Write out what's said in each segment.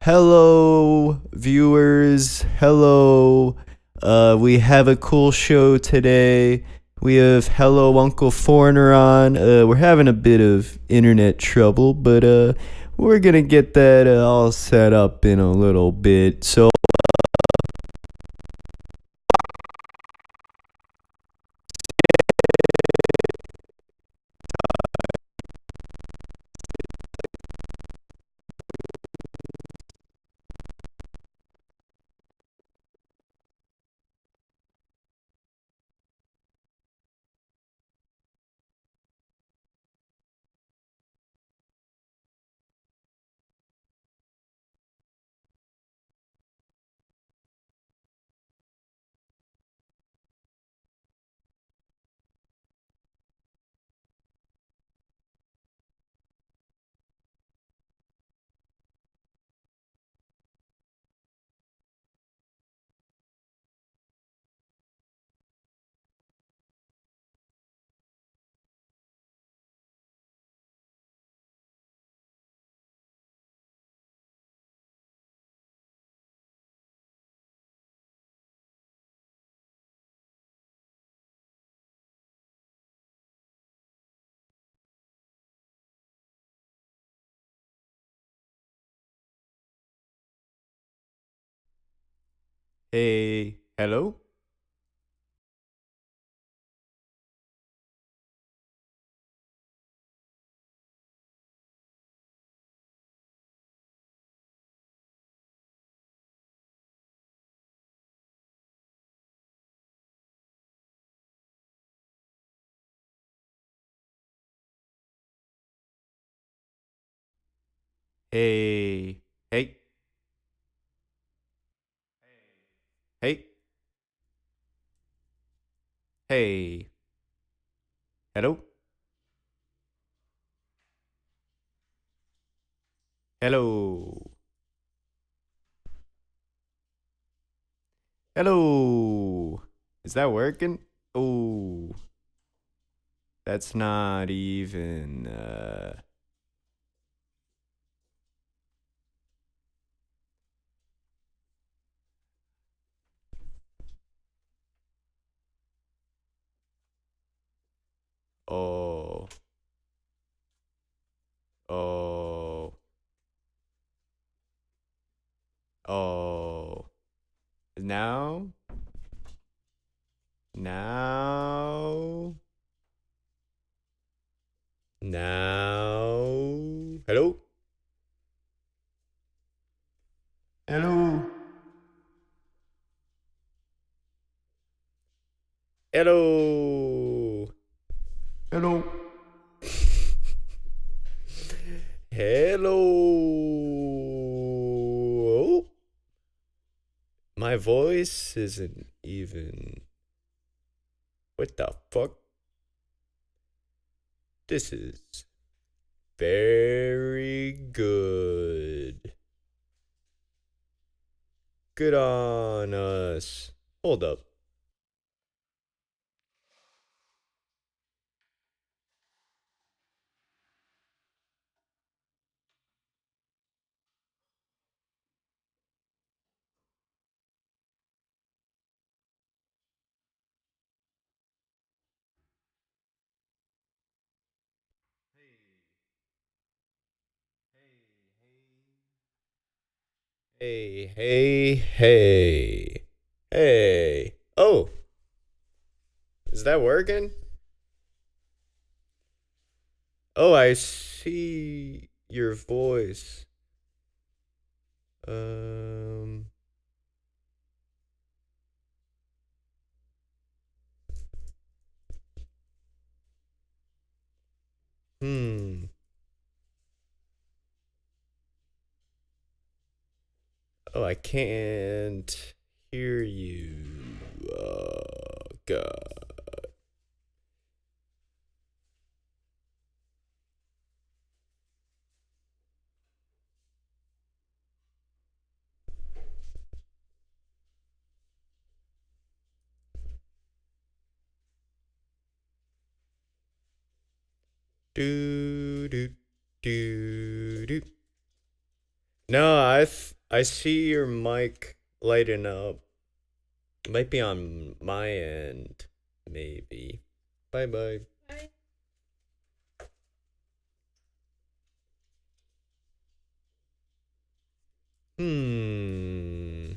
Hello, viewers. Hello. We have a cool show today. We have Hello Uncle Foreigner on. We're having a bit of internet trouble, but we're gonna get that all set up in a little bit. So, hey, hello? Hey, hey, hey, hey, hello? Hello. Hello. Is that working? Oh, that's not even. Oh, oh, oh. Now, now, now. Hello? Hello? Hello? Hello? Hello? My voice isn't even. What the fuck? This is very good. Good on us. Hold up. Hey, hey, hey. Hey. Oh, is that working? Oh, I see your voice. Um, hmm. Oh, I can't hear you. Oh, God. Do, do, do, do. No, I see your mic lighting up. It might be on my end, maybe. Bye bye. Hmm.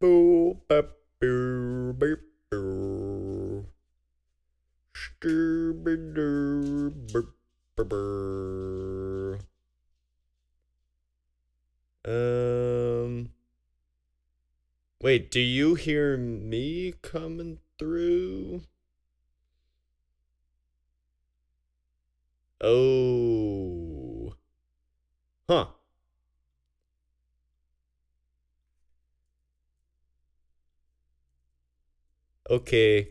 Boo, bop, boo, beep, boo. Scooby-Doo, burp, burp, burp. Um. Wait, do you hear me coming through? Oh. Huh. Okay.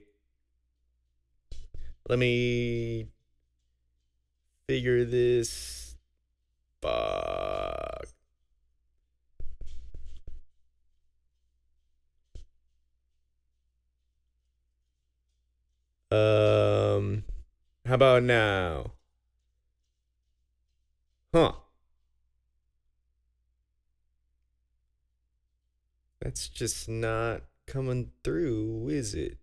Let me figure this. Fuck. Um. How about now? Huh. That's just not coming through, is it?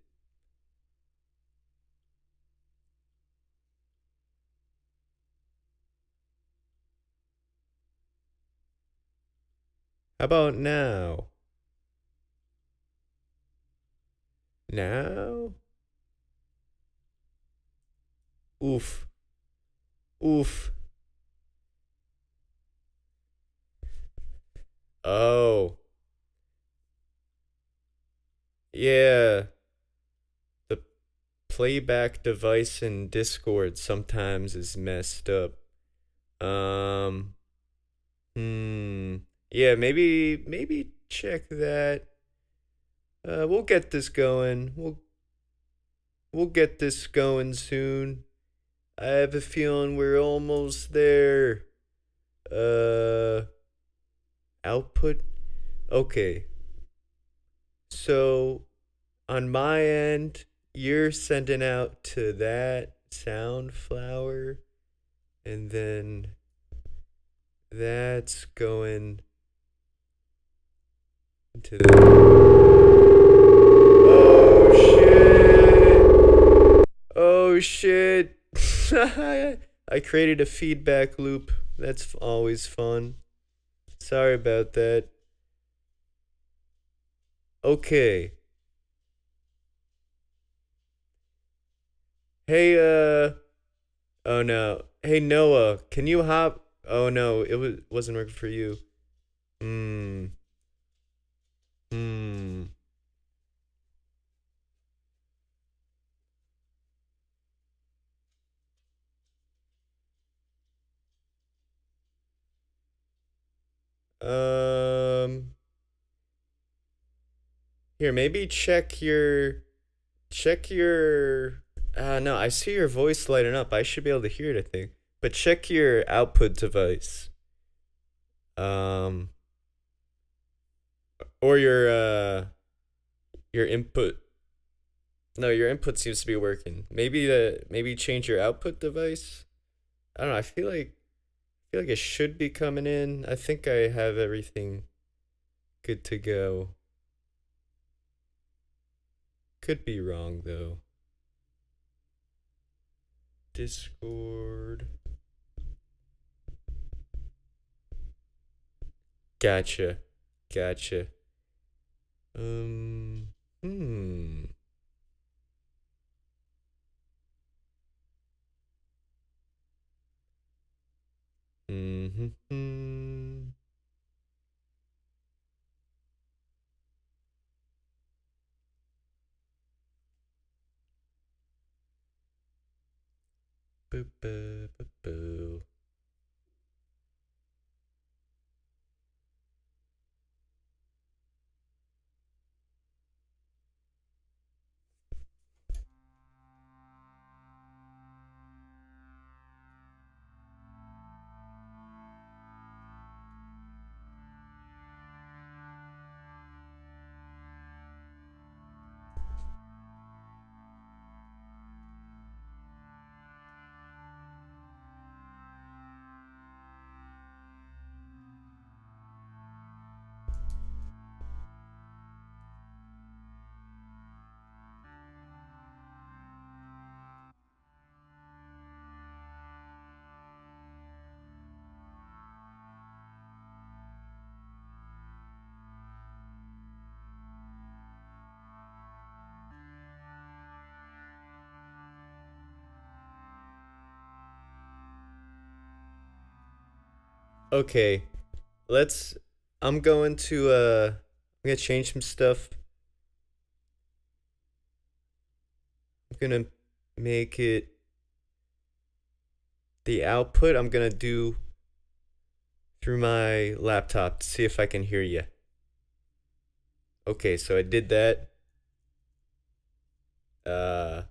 How about now? Now? Oof. Oof. Oh. Yeah. The playback device in Discord sometimes is messed up. Um. Hmm. Yeah, maybe check that. We'll get this going. We'll get this going soon. I have a feeling we're almost there. Uh, output. Okay. So on my end, you're sending out to that sound flower, and then that's going to the. Oh shit! I created a feedback loop. That's always fun. Sorry about that. Okay. Hey, oh no. Hey, Noah, can you hop? Oh no, wasn't working for you. Hmm. Hmm. Um. Here, maybe check your. No, I see your voice lighting up. I should be able to hear it, I think. But check your output device. Um. Or your input. No, your input seems to be working. Maybe change your output device. I don't know. I feel like it should be coming in. I think I have everything good to go. Could be wrong though. Discord. Gotcha. Gotcha. Um. Hmm. Hmm. Boo boo boo boo. Okay, let's. I'm going to. I'm gonna change some stuff. I'm gonna make it the output. I'm gonna do through my laptop to see if I can hear you. Okay, so I did that. Uh.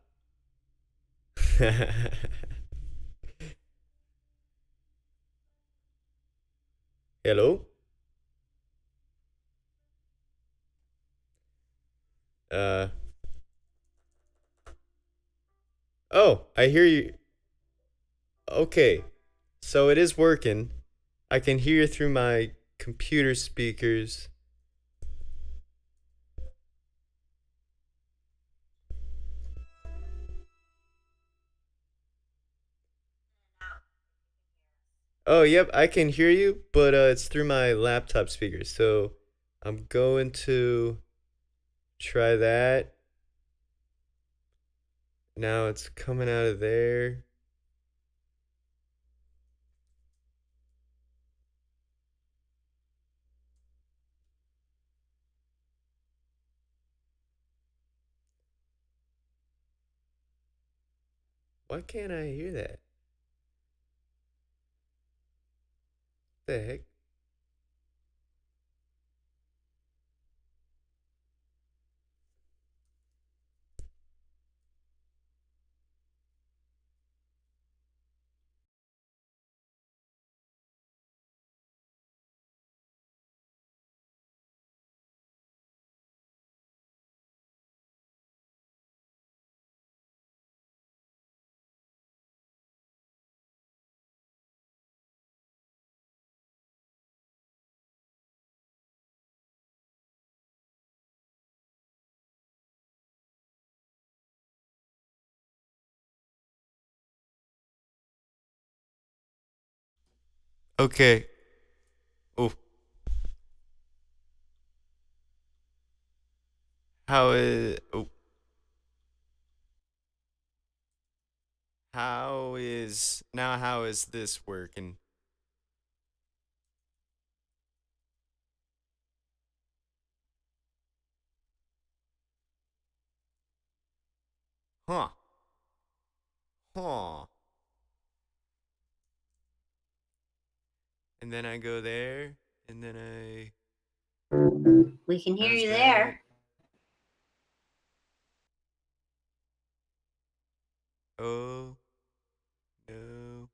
Hello. Uh. Oh, I hear you. Okay, so it is working. I can hear you through my computer speakers. Oh, yep, I can hear you, but it's through my laptop speakers. So I'm going to try that. Now it's coming out of there. Why can't I hear that? The heck? Okay. Oh, how is? Oh, how is now? How is this working? Huh? Huh? And then I go there, and then I. We can hear How's you that? there. Oh no.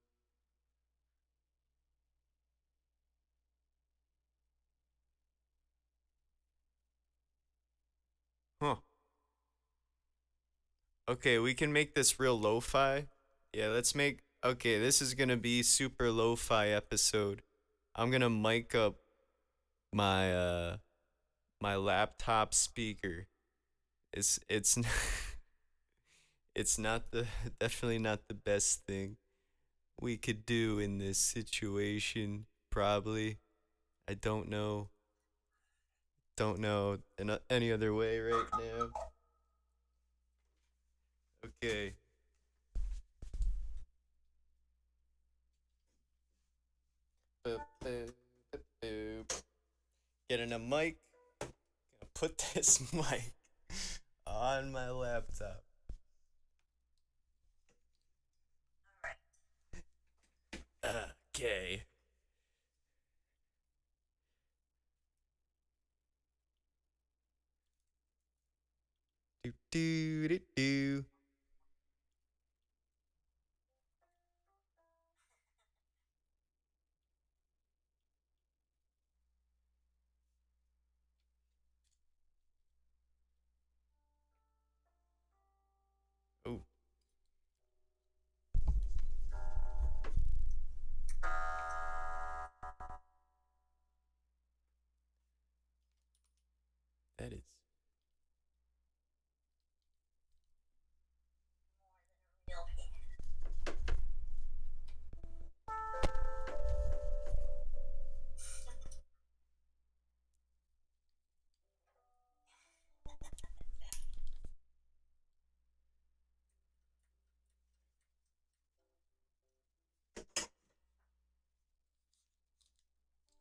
Huh? Okay, we can make this real lo-fi. Yeah, let's make. Okay, this is gonna be super lo-fi episode. I'm gonna mic up my my laptop speaker. It's it's not the definitely not the best thing we could do in this situation. Probably. I don't know any other way right now. Okay. Boop, boop, boop, boop. Getting a mic. Gonna put this mic on my laptop. Okay. Do do do do. Oh, that is.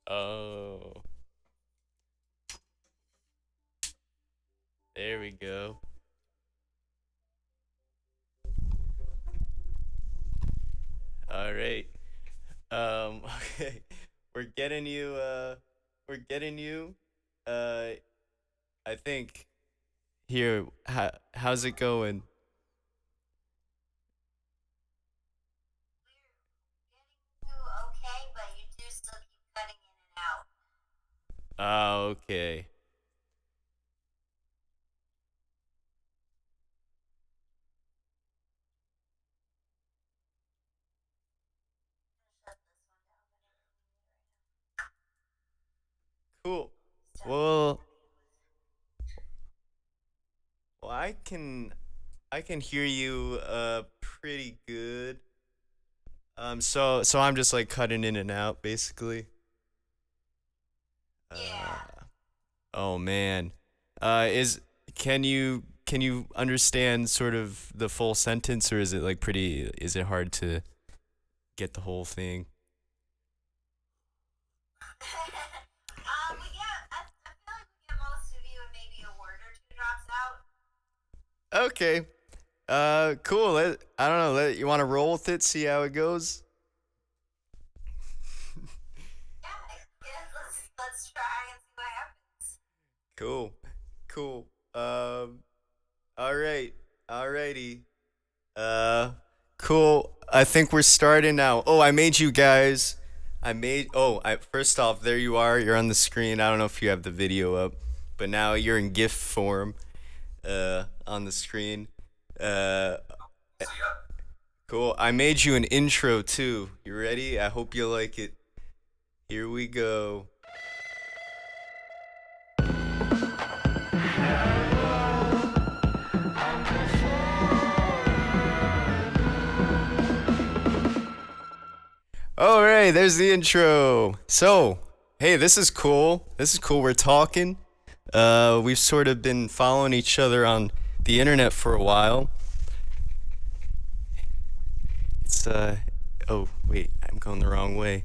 Oh, there we go. All right. Okay. We're getting you. We're getting you. Uh, I think here. How's it going? okay, but you do still keep cutting in and out. Oh, okay. Shut this one down, Cool. but Well, well, I can hear you pretty good. So I'm just like cutting in and out basically. yeah. Oh man. Is can you understand sort of the full sentence, or is it like pretty is it hard to get the whole thing? We get. I feel like we get most of you, and maybe a word or two drops out. Okay. Cool. I don't know. You want to roll with it, see how it goes? Yeah, I guess let's try and see what happens. Cool. Cool. All right. Alrighty. Uh, cool. I think we're starting now. Oh, I made you guys. I first off, there you are. You're on the screen. I don't know if you have the video up, but now you're in GIF form, on the screen. Uh, cool. I made you an intro too. You ready? I hope you like it. Here we go. All right, there's the intro. So, hey, this is cool. This is cool. We're talking. We've sort of been following each other on the internet for a while. It's oh wait, I'm going the wrong way.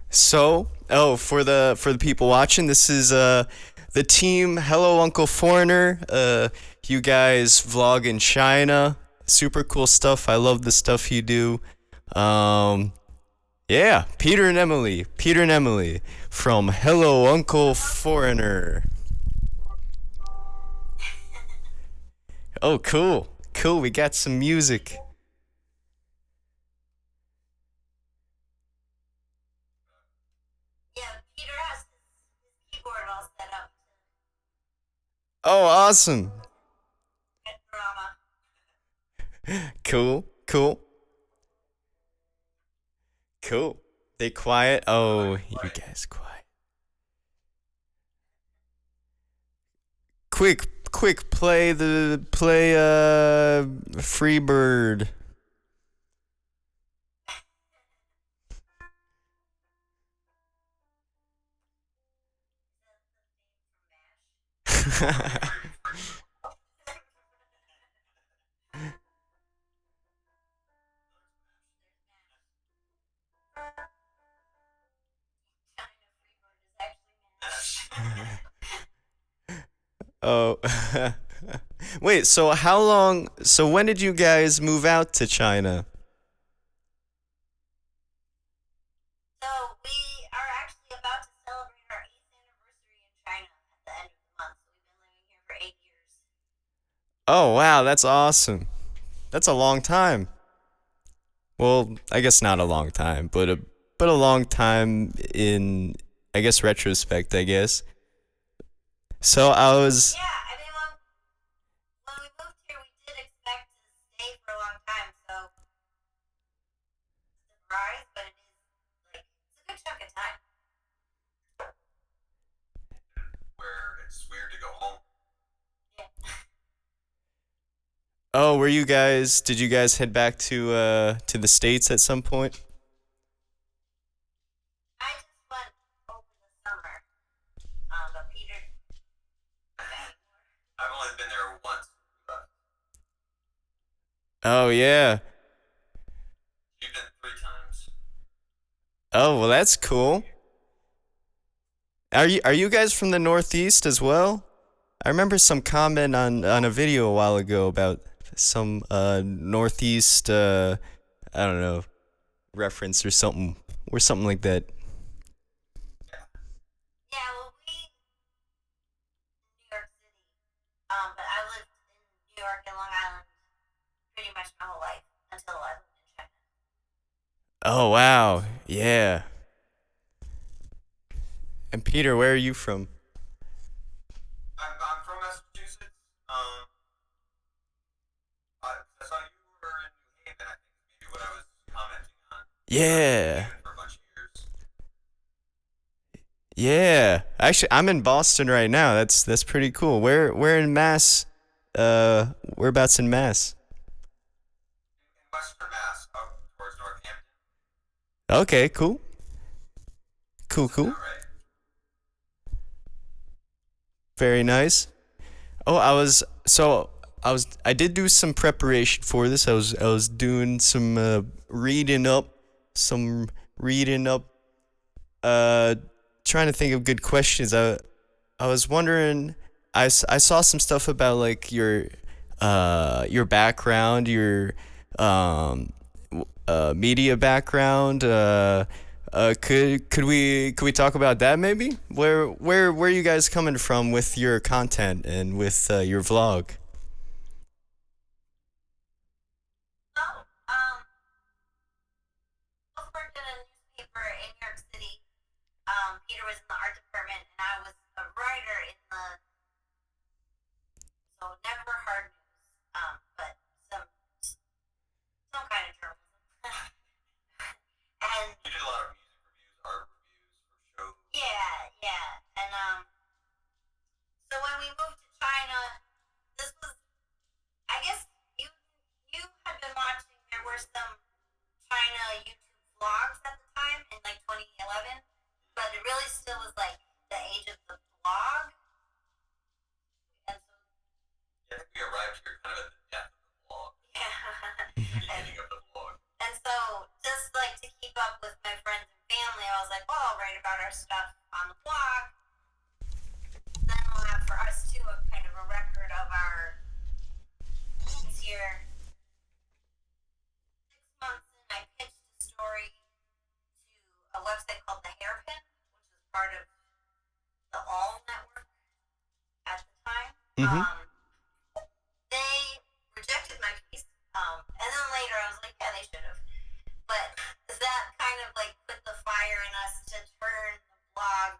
So, oh, for the people watching, this is the team. Hello, Uncle Foreigner. You guys vlog in China. Super cool stuff. I love the stuff you do. Um, yeah, Peter and Emily. Peter and Emily from Hello, Uncle Foreigner. Oh, cool. Cool. We got some music. Yeah, Peter has his keyboard all set up Oh, awesome. to get drama. Cool. Cool. Cool. They quiet. Oh, you guys quiet. Quick, play Freebird. Oh. Wait, so when did you guys move out to China? So we are actually about to celebrate our 8th anniversary in China at the end of the month. So we've been living here for 8 years. Oh, wow, that's awesome. That's a long time. Well, I guess not a long time, but a long time in I guess retrospect, I guess. So I was Yeah, I mean, when we moved here, we did expect to stay for a long time. So it's a surprise, but it is like it's a good chunk of time. Where it's weird to go home. Yeah. Oh, did you guys head back to the States at some point? I just went over the summer, but Peter. I've only been there once. Oh yeah. You've been 3 times. Oh, well, that's cool. Are you guys from the Northeast as well? I remember some comment on a video a while ago about some Northeast I don't know, reference or something like that. Yeah, well, we New York City. But I lived in New York and Long Island pretty much my whole life until I lived in China. Oh, wow. Yeah. And Peter, where are you from? I'm from Massachusetts. I saw you were in New Haven. I think is maybe what I was commenting on. Yeah. Haven for a bunch of years. Yeah. Actually, I'm in Boston right now. That's pretty cool. Where in Mass? Whereabouts in Mass? In Western Mass, out towards Northampton. Okay, cool. Cool, Is that cool. right? Very nice. Oh, I did do some preparation for this. I was doing some some reading up uh trying to think of good questions. I was wondering I saw some stuff about like your background, your um media background. Could we talk about that maybe? Where are you guys coming from with your content and with your vlog? So, both worked in a newspaper in New York City. Peter was in the art department, and I was a writer in the so never hard news, but some kind of journalism. And You did a lot of music reviews, art reviews for shows. yeah, and so when we moved to China, this was I guess you had been watching. There were some China YouTube vlogs at the time in like 2011, but it really still was like the age of the blog, and so Yeah, I think we arrived here kind of at the death of the blog, yeah, the beginning of the blog. and so just like to keep up with my friends and family, I was like, well, I'll write about our stuff on the blog. Then we'll have for us too a kind of a record of our things here. 6 months in, I pitched a story to a website called The Hairpin, which was part of the All Network at the time. Mhm. They rejected my piece, and then later I was like, yeah, they should have. But that kind of like put the fire in us to turn the blog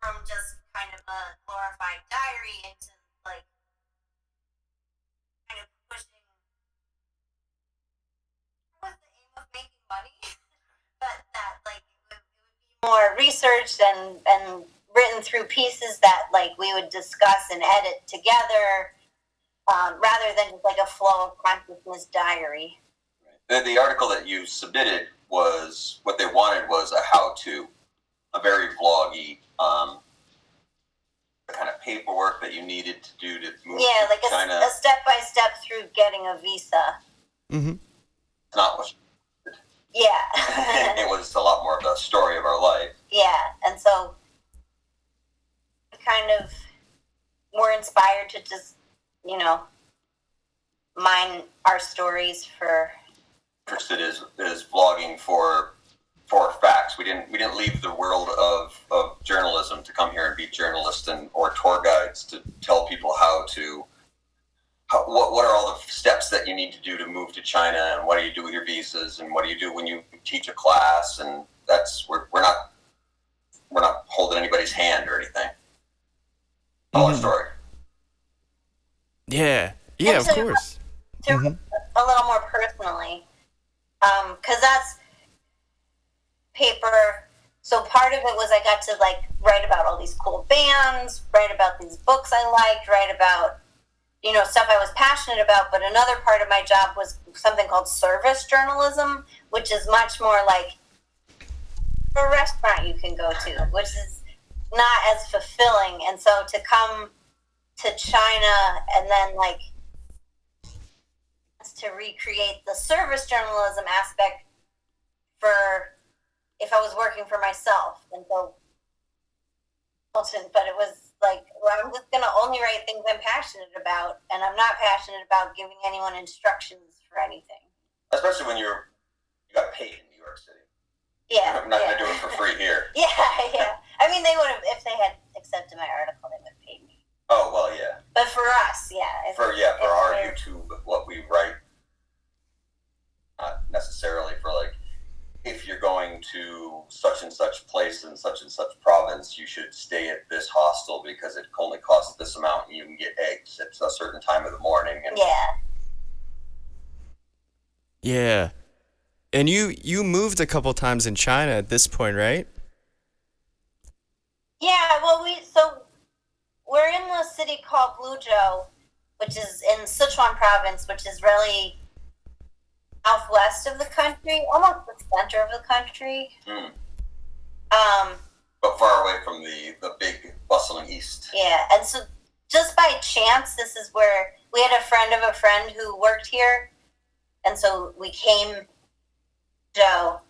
from just kind of a glorified diary into like kind of pushing with the aim of making money, but that like it would be more researched and written through pieces that like we would discuss and edit together, rather than just like a flow of consciousness diary. The article that you submitted was what they wanted was a how-to, a very vloggy, the kind of paperwork that you needed to do to move Yeah, to like China. a step by step through getting a visa. Mhm. It's not what Yeah. it was a lot more of the story of our life. Yeah, and so we kind of were inspired to just, mine our stories for. Interested is vlogging for facts. We didn't leave the world of journalism to come here and be journalists or tour guides to tell people what are all the steps that you need to do to move to China, and what do you do with your visas, and what do you do when you teach a class, and that's we're not holding anybody's hand or anything. Tell our Mhm. story. Yeah. Yeah, of to- course. To Mhm. a little more personally, because that's paper. So part of it was I got to like write about all these cool bands, write about these books I liked, write about stuff I was passionate about. But another part of my job was something called service journalism, which is much more like a restaurant you can go to, which is not as fulfilling. And so to come to China and then like to recreate the service journalism aspect for if I was working working for myself, and so, but it was like, well, I'm just gonna only write things I'm passionate about, and I'm not passionate about giving anyone instructions for anything. Especially when you got paid in New York City. Yeah, I'm not gonna do it for free here. Yeah. I mean, they would have if they had accepted my article. They would have paid me. Oh well, yeah. But for us, yeah. For our YouTube, what we write, not necessarily for like, if you're going to such and such place in such and such province, you should stay at this hostel because it only costs this amount and you can get eggs at a certain time of the morning. And Yeah. And you moved a couple times in China at this point, right? Yeah, well, we're in a city called Luzhou, which is in Sichuan province, which is really southwest of the country, almost the center of the country. But far away from the big bustling east. Yeah, and so just by chance, this is where we had a friend of a friend who worked here, and so we came Joe.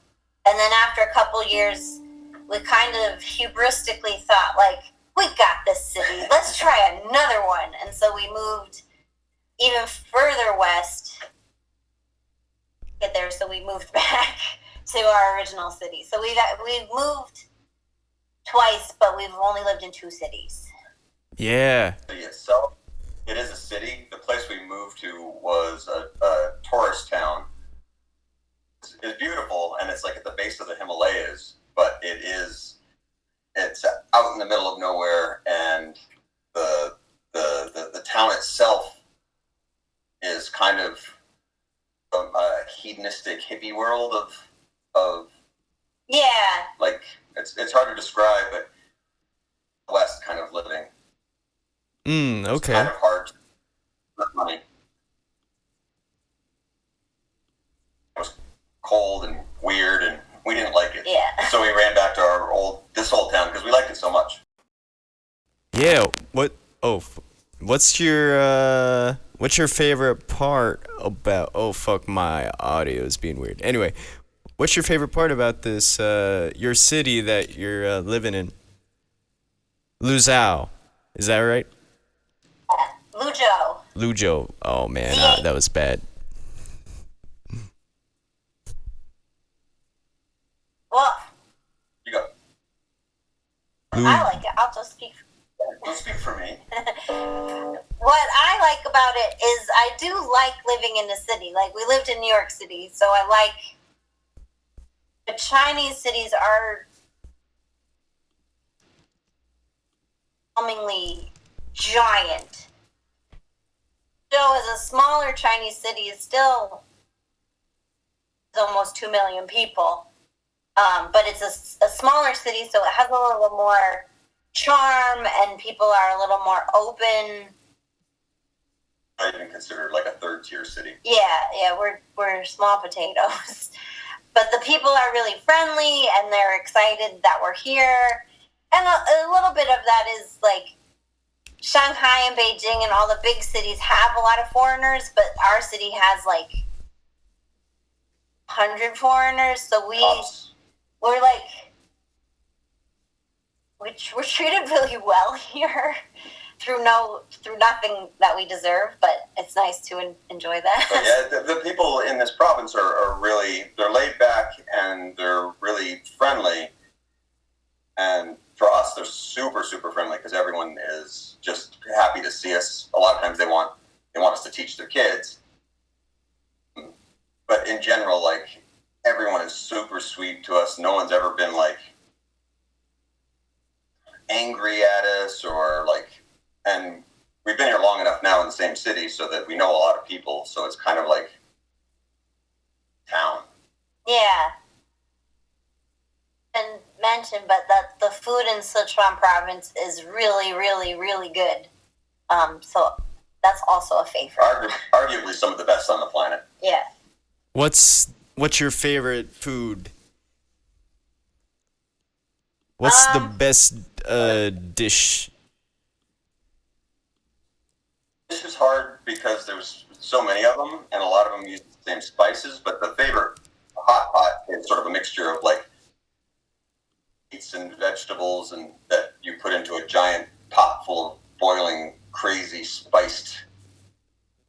And then after a couple years, we kind of hubristically thought, like, we got this city. Let's try another one. And so we moved even further west. Get there, so we moved back to our original city. So we've moved twice, but we've only lived in 2 cities. Yeah. The city itself, it is a city. The place we moved to was a tourist town. It's beautiful, and it's like at the base of the Himalayas, but it's out in the middle of nowhere, and the town itself is kind of a hedonistic hippie world of like it's hard to describe, but West kind of living. Okay. It's kind of hard to make money. It was cold and weird, and we didn't like it. Yeah. So we ran back to this old town because we liked it so much. Yeah. What's your favorite part about? Oh fuck, my audio is being weird. Anyway, what's your favorite part about this? Your city that you're living in? Luzhou, is that right? Luzhou. Luzhou. Oh man, that was bad. Well, You go. I like it. I'll just speak. Don't speak for me. What I like about it is I do like living in the city. Like, we lived in New York City, so I like the Chinese cities are overwhelmingly giant. So as a smaller Chinese city is still almost 2 million people. But it's a smaller city, so it has a little more charm, and people are a little more open. I even consider it like a third-tier city. Yeah, we're small potatoes. But the people are really friendly, and they're excited that we're here. And a little bit of that is like Shanghai and Beijing and all the big cities have a lot of foreigners, but our city has like 100 foreigners, so we're like, we're treated really well here through nothing that we deserve, but it's nice to enjoy that. But yeah, the people in this province are really, they're laid back and they're really friendly. And for us, they're super, super friendly because everyone is just happy to see us. A lot of times they want us to teach their kids. But in general, like, everyone is super sweet to us. No one's ever been like angry at us or like, and we've been here long enough now in the same city so that we know a lot of people. So it's kind of like town. Yeah. And mentioned, but that the food in Sichuan province is really, really, really good. So that's also a favorite. Arguably some of the best on the planet. Yeah. What's your favorite food? What's the best dish? This is hard because there's so many of them, and a lot of them use the same spices. But the favorite hot pot is sort of a mixture of like meats and vegetables and that you put into a giant pot full of boiling, crazy, spiced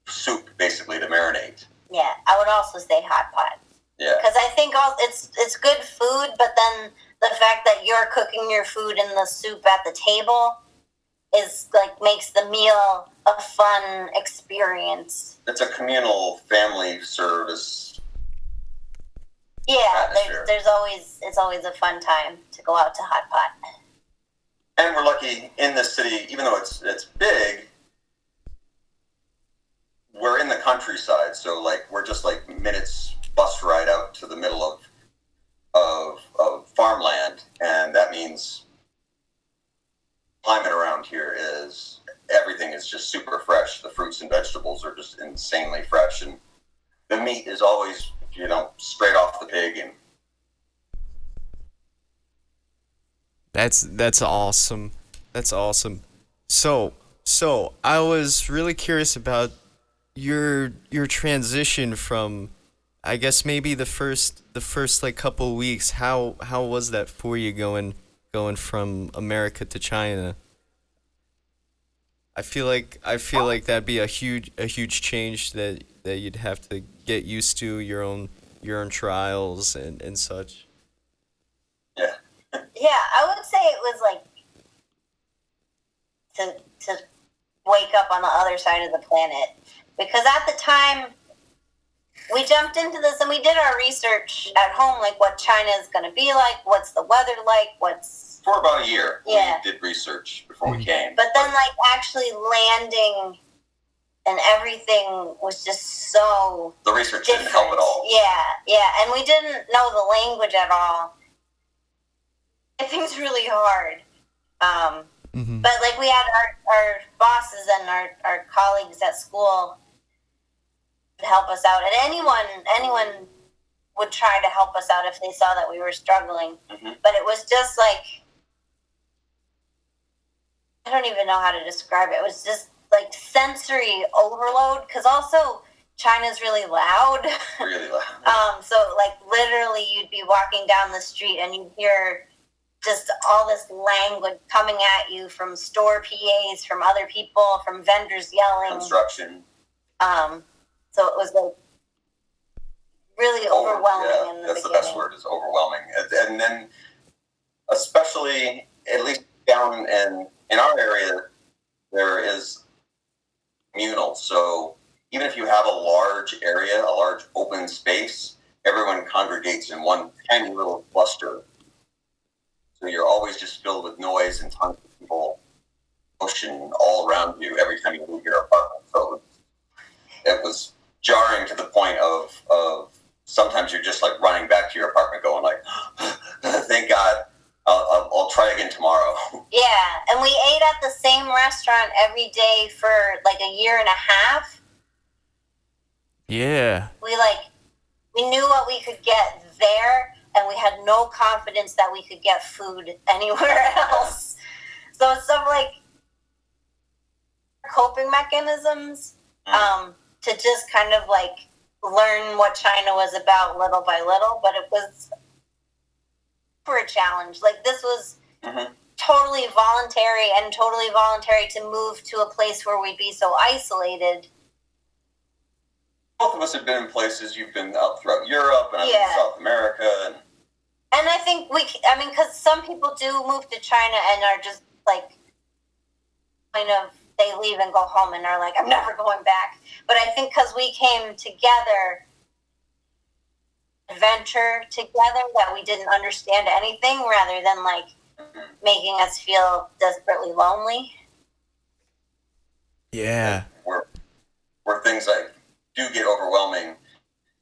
soup, basically, to marinate. Yeah, I would also say hot pot. Yeah. Because I think it's good food, but then the fact that you're cooking your food in the soup at the table is like makes the meal a fun experience. It's a communal family service. Yeah, Atmosphere. it's always a fun time to go out to hot pot. And we're lucky in this city, even though it's big, we're in the countryside, so like we're just like minutes bus ride out to the middle of farmland, and that means climate around here is everything is just super fresh. The fruits and vegetables are just insanely fresh, and the meat is always, you know, straight off the pig. And That's awesome. That's awesome. So I was really curious about your transition from, I guess maybe the first like couple weeks. How was that for you going from America to China? I feel like that'd be a huge change that you'd have to get used to, your own trials and such. yeah, Yeah, I would say it was like to wake up on the other side of the planet, because at the time we jumped into this and we did our research at home, like what China is going to be like, what's the weather like, what's for about a year, Yeah. we did research before we came. but then like actually landing and everything was just so The research different. didn't help at all. Yeah, and we didn't know the language at all. I think it's really hard. Mm-hmm. But like we had our bosses and our colleagues at school help us out, and anyone would try to help us out if they saw that we were struggling. Mhm. But it was just like, I don't even know how to describe it. It was just like sensory overload, because also China's really loud. Really loud. So like literally you'd be walking down the street and you'd hear just all this language coming at you from store PAs, from other people, from vendors yelling. Construction. So it was like really overwhelming in the that's beginning. the best word, is overwhelming. And then, especially, at least down in our area, there is communal. So even if you have a large area, a large open space, everyone congregates in one tiny little cluster. So you're always just filled with noise and tons of people, motion all around you every time you leave your apartment. So it was jarring to the point of sometimes you're just like running back to your apartment going like, thank God, I'll try again tomorrow. Yeah, and we ate at the same restaurant every day for like a year and a half. Yeah. We knew what we could get there, and we had no confidence that we could get food anywhere else. So it's some like coping mechanisms to just kind of like learn what China was about little by little, but it was for a challenge. Like this was totally voluntary to move to a place where we'd be so isolated. Both of us have been in places. You've been out throughout Europe, and I've been in South America. And I think because some people do move to China and are just like, kind of, they leave and go home and are like, I'm never going back. But I think because we came together, adventure together, that we didn't understand anything, rather than like making us feel desperately lonely. Yeah. Where things like do get overwhelming,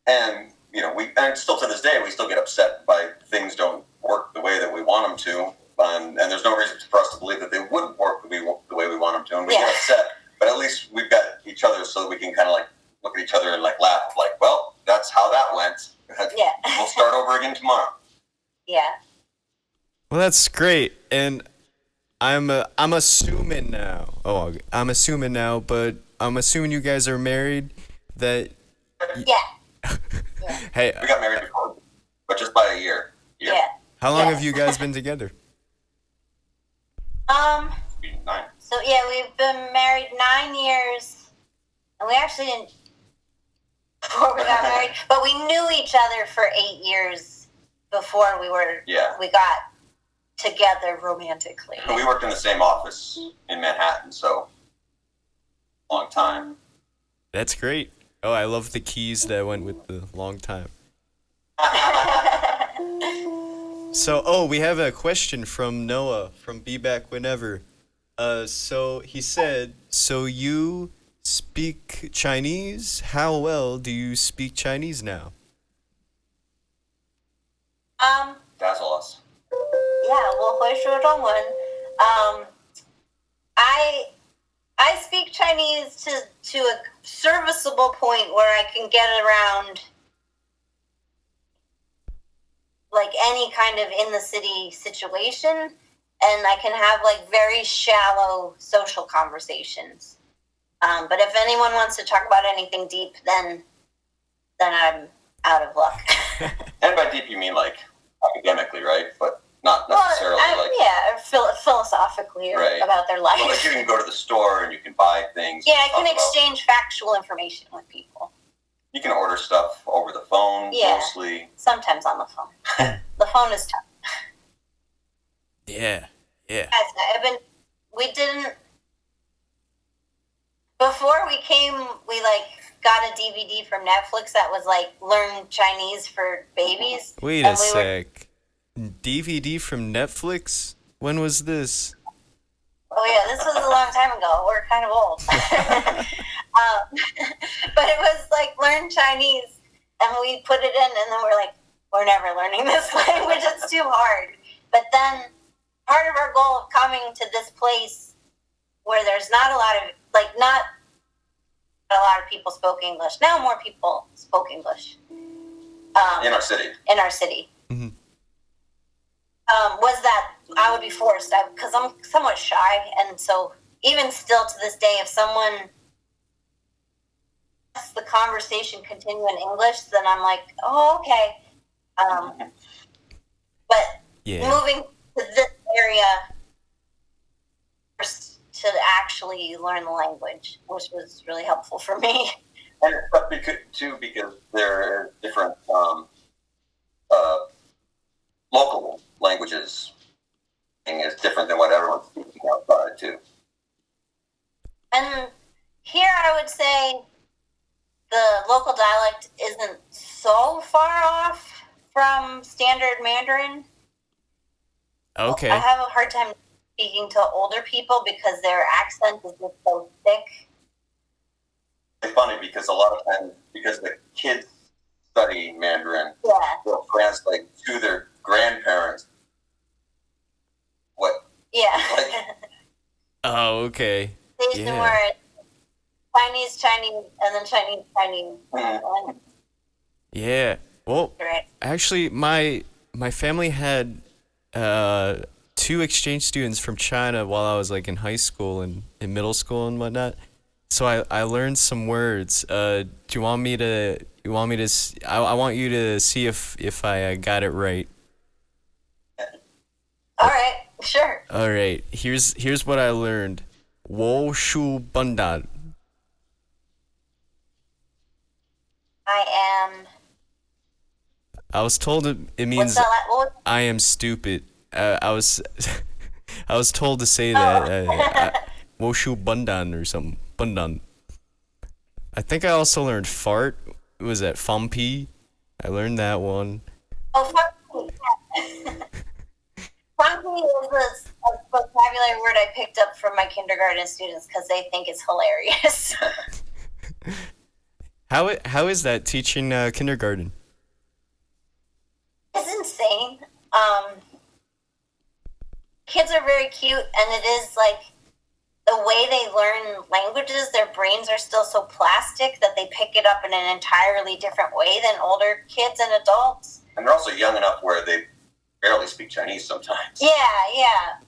and you know, and still to this day we still get upset by things don't work the way that we want them to, and there's no reason for us to believe that they wouldn't work the way we want them to, and we get upset. But at least we've got each other, so that we can kind of like look at each other and like laugh, like, well, that's how that went. Yeah. We'll start over again tomorrow. Yeah. Well, that's great, and I'm assuming now. Oh, I'm assuming now, but I'm assuming you guys are married. That. Yeah. Hey, We got married before, but just by a year. Yeah. how long Yeah. have you guys been together? So yeah, we've been married 9 years, and we actually didn't before we got married, but we knew each other for 8 years before we got together romantically. We worked in the same office in Manhattan, so long time. That's great. Oh, I love the keys that went with the long time. So, we have a question from Noah from Be Back Whenever. So he said, so you speak Chinese? How well do you speak Chinese now? Dazzle us. Yeah, 我会说中文. I speak Chinese to a serviceable point where I can get around like any kind of in the city situation, and I can have like very shallow social conversations. But if anyone wants to talk about anything deep, then I'm out of luck. And by deep you mean like academically, right? But not necessarily philosophically right. About their life. Well, like you can go to the store and you can buy things. Yeah, I can exchange factual information with people. You can order stuff over the phone, mostly. Sometimes on the phone. The phone is tough. Yeah. Before we came, we like got a DVD from Netflix that was like Learn Chinese for Babies. Wait a sec. DVD from Netflix? When was this? Oh yeah, this was a long time ago. We're kind of old. But it was like Learn Chinese, and we put it in, and then we're like, we're never learning this language. It's too hard. But then part of our goal of coming to this place where there's not a lot of people spoke English. Now more people spoke English. In our city. Mm-hmm. Was that I would be forced because I'm somewhat shy, and so even still to this day, if someone lets the conversation continue in English, then I'm like, oh, okay. But moving to this area to actually learn the language, which was really helpful for me. And it's tough because there are different local languages. Is different than what everyone's speaking outside too. And here I would say the local dialect isn't so far off from standard Mandarin. Okay. I have a hard time speaking to older people because their accent is just so thick. It's funny because a lot of times, because the kids study Mandarin, they'll translate to their grandparents what. Yeah. Like, oh, okay. Station where it's Chinese, and then Chinese. Mm-hmm. Yeah. Well, actually, my family had 2 exchange students from China while I was like in high school and in middle school and whatnot. So I learned some words. Do you want me to? I want you to see if I got it right. All right. Sure. All right. Here's what I learned. Wo shu bandan. I was told it means I am stupid. I was told to say that. Wo shu bandan or something. Bandan. I think I also learned fart. Was that fampi? I learned that one. Oh, fampi. Fampi is a vocabulary word I picked up from my kindergarten students because they think it's hilarious. How is that teaching kindergarten? It's insane. Kids are very cute, and it is like the way they learn languages, their brains are still so plastic that they pick it up in an entirely different way than older kids and adults. And they're also young enough where they barely speak Chinese sometimes. Yeah.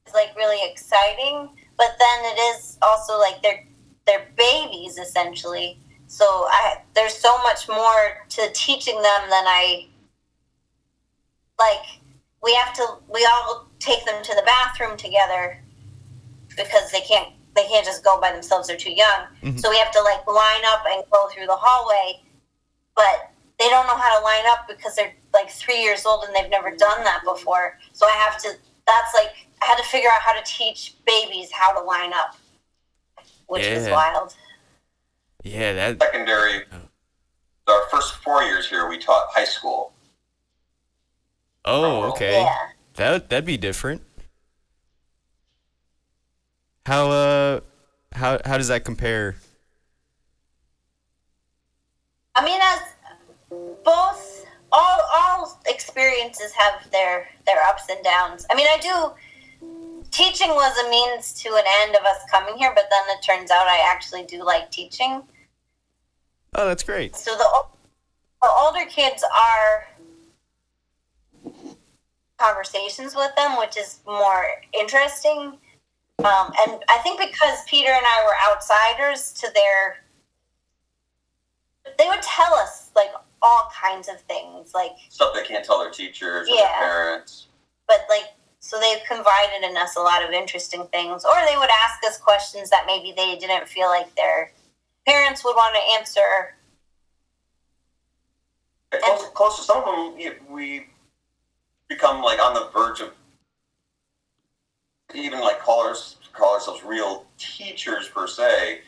It's like really exciting, but then it is also like they're babies essentially. So there's so much more to teaching them than we all take them to the bathroom together because they can't just go by themselves. They're too young. Mhm. So we have to like line up and go through the hallway, but they don't know how to line up because they're like 3 years old and they've never done that before. So I had to figure out how to teach babies how to line up, which was Yeah. wild. Yeah, that. Secondary, our first 4 years here, we taught high school. Oh, okay. Yeah. That'd be different. How does that compare? I mean, as both, all experiences have their ups and downs. I mean, teaching was a means to an end of us coming here, but then it turns out I actually do like teaching. Oh, that's great. So the older kids are conversations with them, which is more interesting. And I think because Peter and I were outsiders to they would tell us like all kinds of things, like Stuff they can't tell their teachers or Yeah. their parents. but like so they've confided in us a lot of interesting things, or they would ask us questions that maybe they didn't feel like their parents would want to answer. Close to some of them, we become like on the verge of even like call ourselves real teachers per se,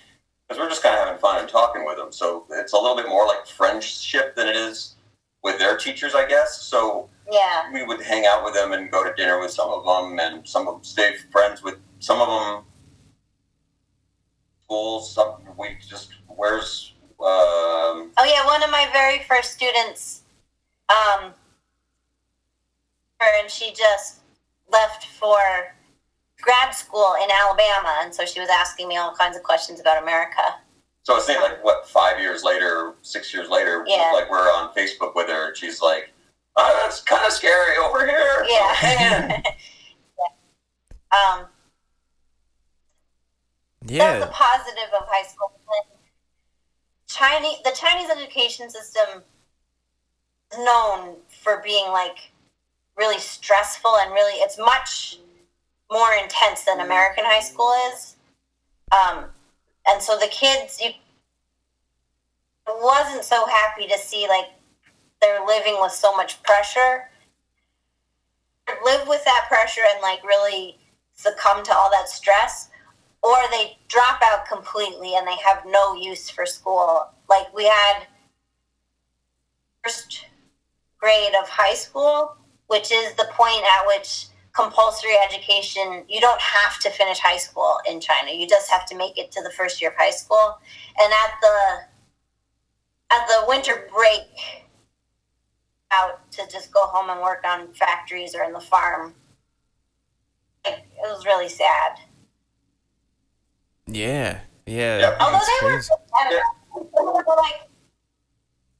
because we're just kind of having fun and talking with them. So it's a little bit more like friendship than it is with their teachers, I guess. So Yeah. we would hang out with them and go to dinner with some of them, and some of them stay friends with some of them. Schools, we just Oh yeah, one of my very first students, and she just left for grad school in Alabama, and so she was asking me all kinds of questions about America. So it's like what 5 years later, 6 years later, Yeah. like we're on Facebook with her, and she's like, "Oh, it's kind of scary over here." Yeah. That's the Yeah. positive of high school. The Chinese education system is known for being like really stressful and really, it's much more intense than American high school is. And so the kids, wasn't so happy to see like they're living with so much pressure. Live with that pressure and like really succumb to all that stress, or they drop out completely and they have no use for school. Like we had first grade of high school, which is the point at which compulsory education, you don't have to finish high school in China. You just have to make it to the first year of high school. And at the winter break, out to just go home and work on factories or in the farm. It was really sad. Yeah. Yeah. Although That's they were, crazy. I don't know, they were like,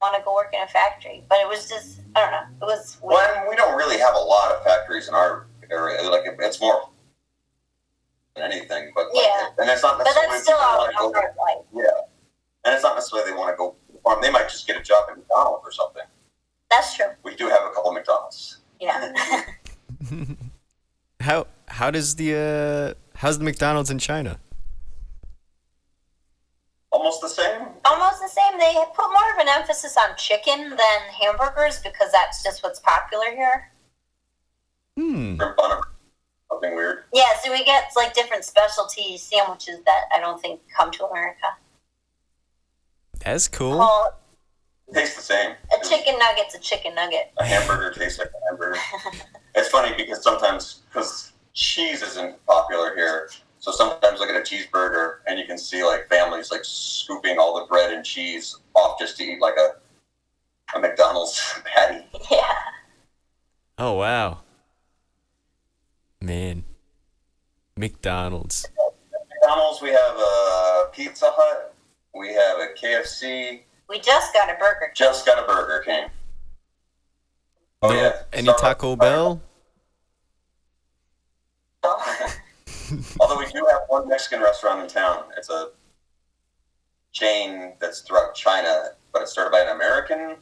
want to go work in a factory, but it was just, I don't know, it was weird. Well, we don't really have a lot of factories in our area. Like it's more than anything, but like, Yeah. and it's not But necessarily that's still people all want to go. over, like, Yeah, and it's not necessarily they want to go farm. They might just get a job at McDonald's or something. that's true. We do have a couple of McDonald's. Yeah. How's the McDonald's in China? Almost the same. Almost the same. They put more of an emphasis on chicken than hamburgers because that's just what's popular here. Shrimp on something weird. Yeah, so we get like different specialty sandwiches that I don't think come to America. That's cool. Well, It tastes the same. a chicken nugget's a chicken nugget. A hamburger tastes like a hamburger. It's funny because sometimes, because cheese isn't popular here, so sometimes I get a cheeseburger and you can see like families like scooping all the bread and cheese off just to eat like a McDonald's patty. Yeah. Oh wow. Man. McDonald's. McDonald's, we have a Pizza Hut, we have a KFC, We just got a Burger King. just got a Burger King. Oh No- yeah. Any Starbucks. Taco Bell? Although we do have one Mexican restaurant in town. It's a chain that's throughout China, but it's started by an American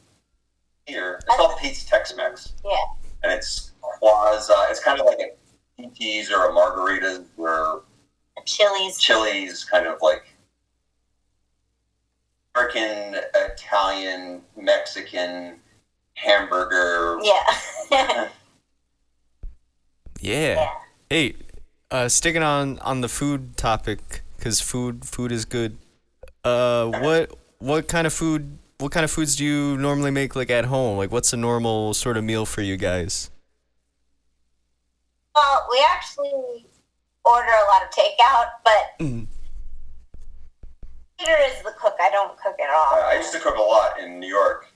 here. It's called Pete's Tex-Mex. Yeah. And it's it's kind of like a PT's or a Margarita's or Chili's. Kind of like American, Italian, Mexican hamburger. Yeah. Yeah. Hey, sticking on the food topic, because food is good. What kind of foods do you normally make, like, at home? Like, what's a normal sort of meal for you guys? Well, we actually order a lot of takeout, but Peter is the cook. I don't cook at all. I used to cook a lot in New York.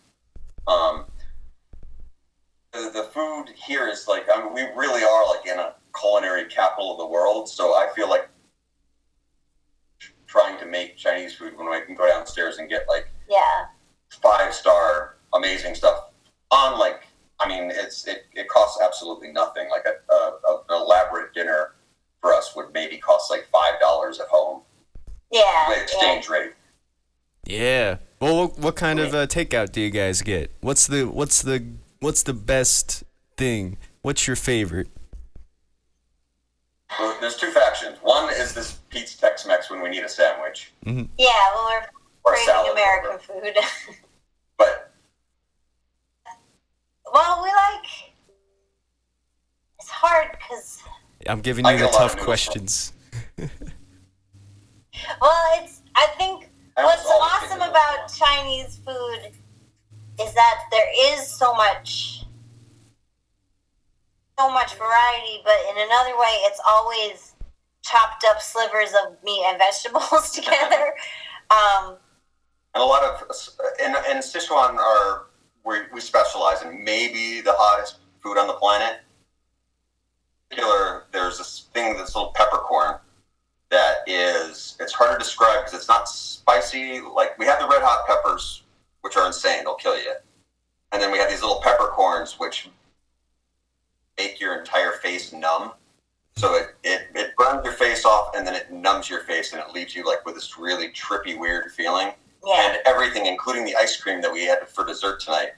The food here is like, I mean, we really are like in a culinary capital of the world. So I feel like trying to make Chinese food when I can go downstairs and get like 5-star amazing stuff on like, I mean, it costs absolutely nothing. Like an elaborate dinner for us would maybe cost like $5 at home. Yeah. With exchange rate. Yeah. Well, what kind of takeout do you guys get? What's the best thing? What's your favorite? Well, there's two factions. One is this Pete's Tex-Mex when we need a sandwich. Mm-hmm. Yeah, when we're craving American food. But well, we like. It's hard because. I'm giving you the tough questions. Well, I think what's awesome about Chinese food is that there is so much variety, but in another way, it's always chopped up slivers of meat and vegetables together. And a lot of, in Sichuan, we specialize in maybe the hottest food on the planet. In particular, there's this thing, this little peppercorn that it's hard to describe because it's not spicy. Like, we have the red hot peppers, which are insane, they'll kill you. And then we have these little peppercorns, which make your entire face numb. So it burns your face off, and then it numbs your face, and it leaves you like with this really trippy, weird feeling. Yeah. And everything, including the ice cream that we had for dessert tonight,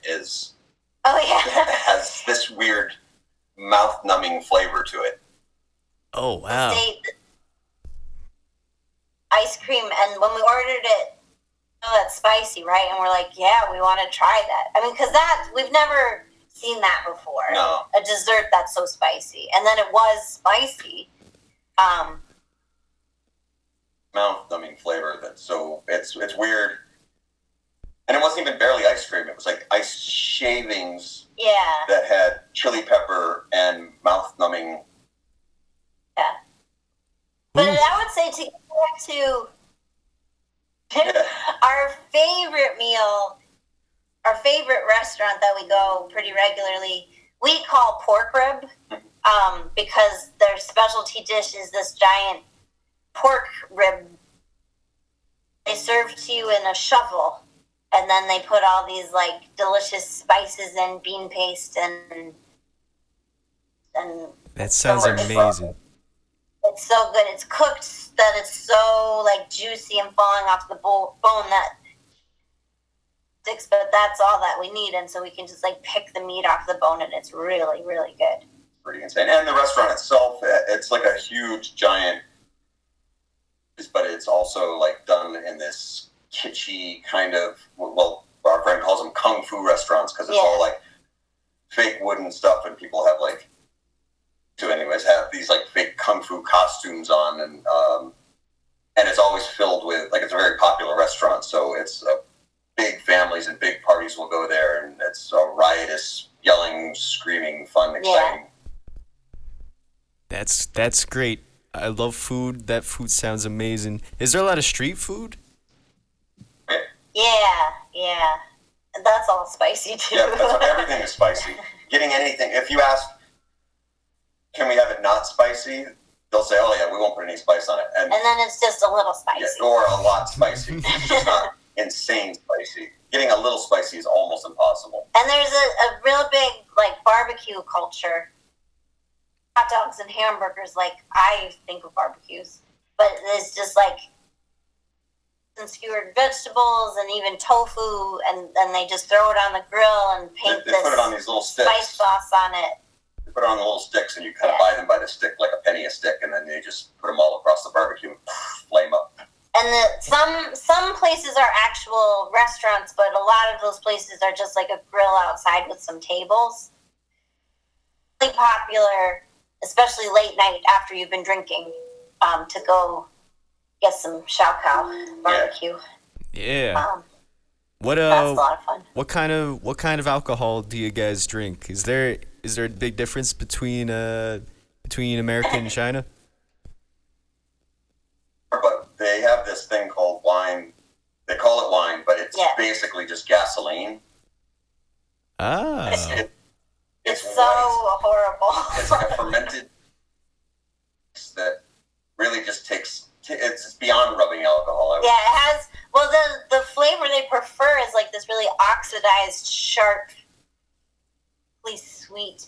has this weird mouth-numbing flavor to it. Oh, wow. Ice cream, and when we ordered it, that's spicy, right? And we're like, yeah, we want to try that. I mean, because we've never seen that before. No. A dessert that's so spicy. And then it was spicy. Mouth-numbing flavor it's weird. And it wasn't even barely ice cream. It was like ice shavings that had chili pepper and mouth-numbing. Yeah. But I would say to get back to our favorite meal, our favorite restaurant that we go pretty regularly, we call pork rib, because their specialty dish is this giant pork rib. They serve to you in a shovel, and then they put all these like delicious spices and bean paste and that sounds amazing. It's so good. It's cooked that it's so like juicy and falling off the bone that sticks, but that's all that we need, and so we can just like pick the meat off the bone, and it's really, really good. Pretty insane. And the restaurant itself, it's like a huge, giant, but it's also like done in this kitschy kind of, well, our friend calls them kung fu restaurants because it's all like fake wooden stuff, and people have like, have these like fake kung fu costumes on, and it's always filled with, like, it's a very popular restaurant, so it's big families and big parties will go there, and it's a riotous, yelling, screaming, fun, exciting. That's great. I love food. That food sounds amazing. Is there a lot of street food? Yeah. That's all spicy too. Yeah, everything is spicy. Getting anything, if you ask, can we have it not spicy? They'll say, oh yeah, we won't put any spice on it. And then it's just a little spicy. Yeah, or a lot spicy. It's just not insane spicy. Getting a little spicy is almost impossible. And there's a real big like barbecue culture. Hot dogs and hamburgers, like I think of barbecues, but it's just like and skewered vegetables and even tofu, and then they just throw it on the grill and paint they put it on these little sticks. Spice sauce on it. They put it on the little sticks, and you kind of buy them by the stick, like a penny a stick, and then they just put them all across the barbecue and flame up. And some places are actual restaurants, but a lot of those places are just like a grill outside with some tables. Really popular, especially late night after you've been drinking, to go get some shao kao barbecue. Yeah. That's a lot of fun. What kind of alcohol do you guys drink? Is there a big difference between America and China? But they have this thing called wine. They call it wine, but it's basically just gasoline. Ah. It's so horrible. It's like a fermented that really just takes. It's beyond rubbing alcohol. It has. Well, the flavor they prefer is like this really oxidized, sharply sweet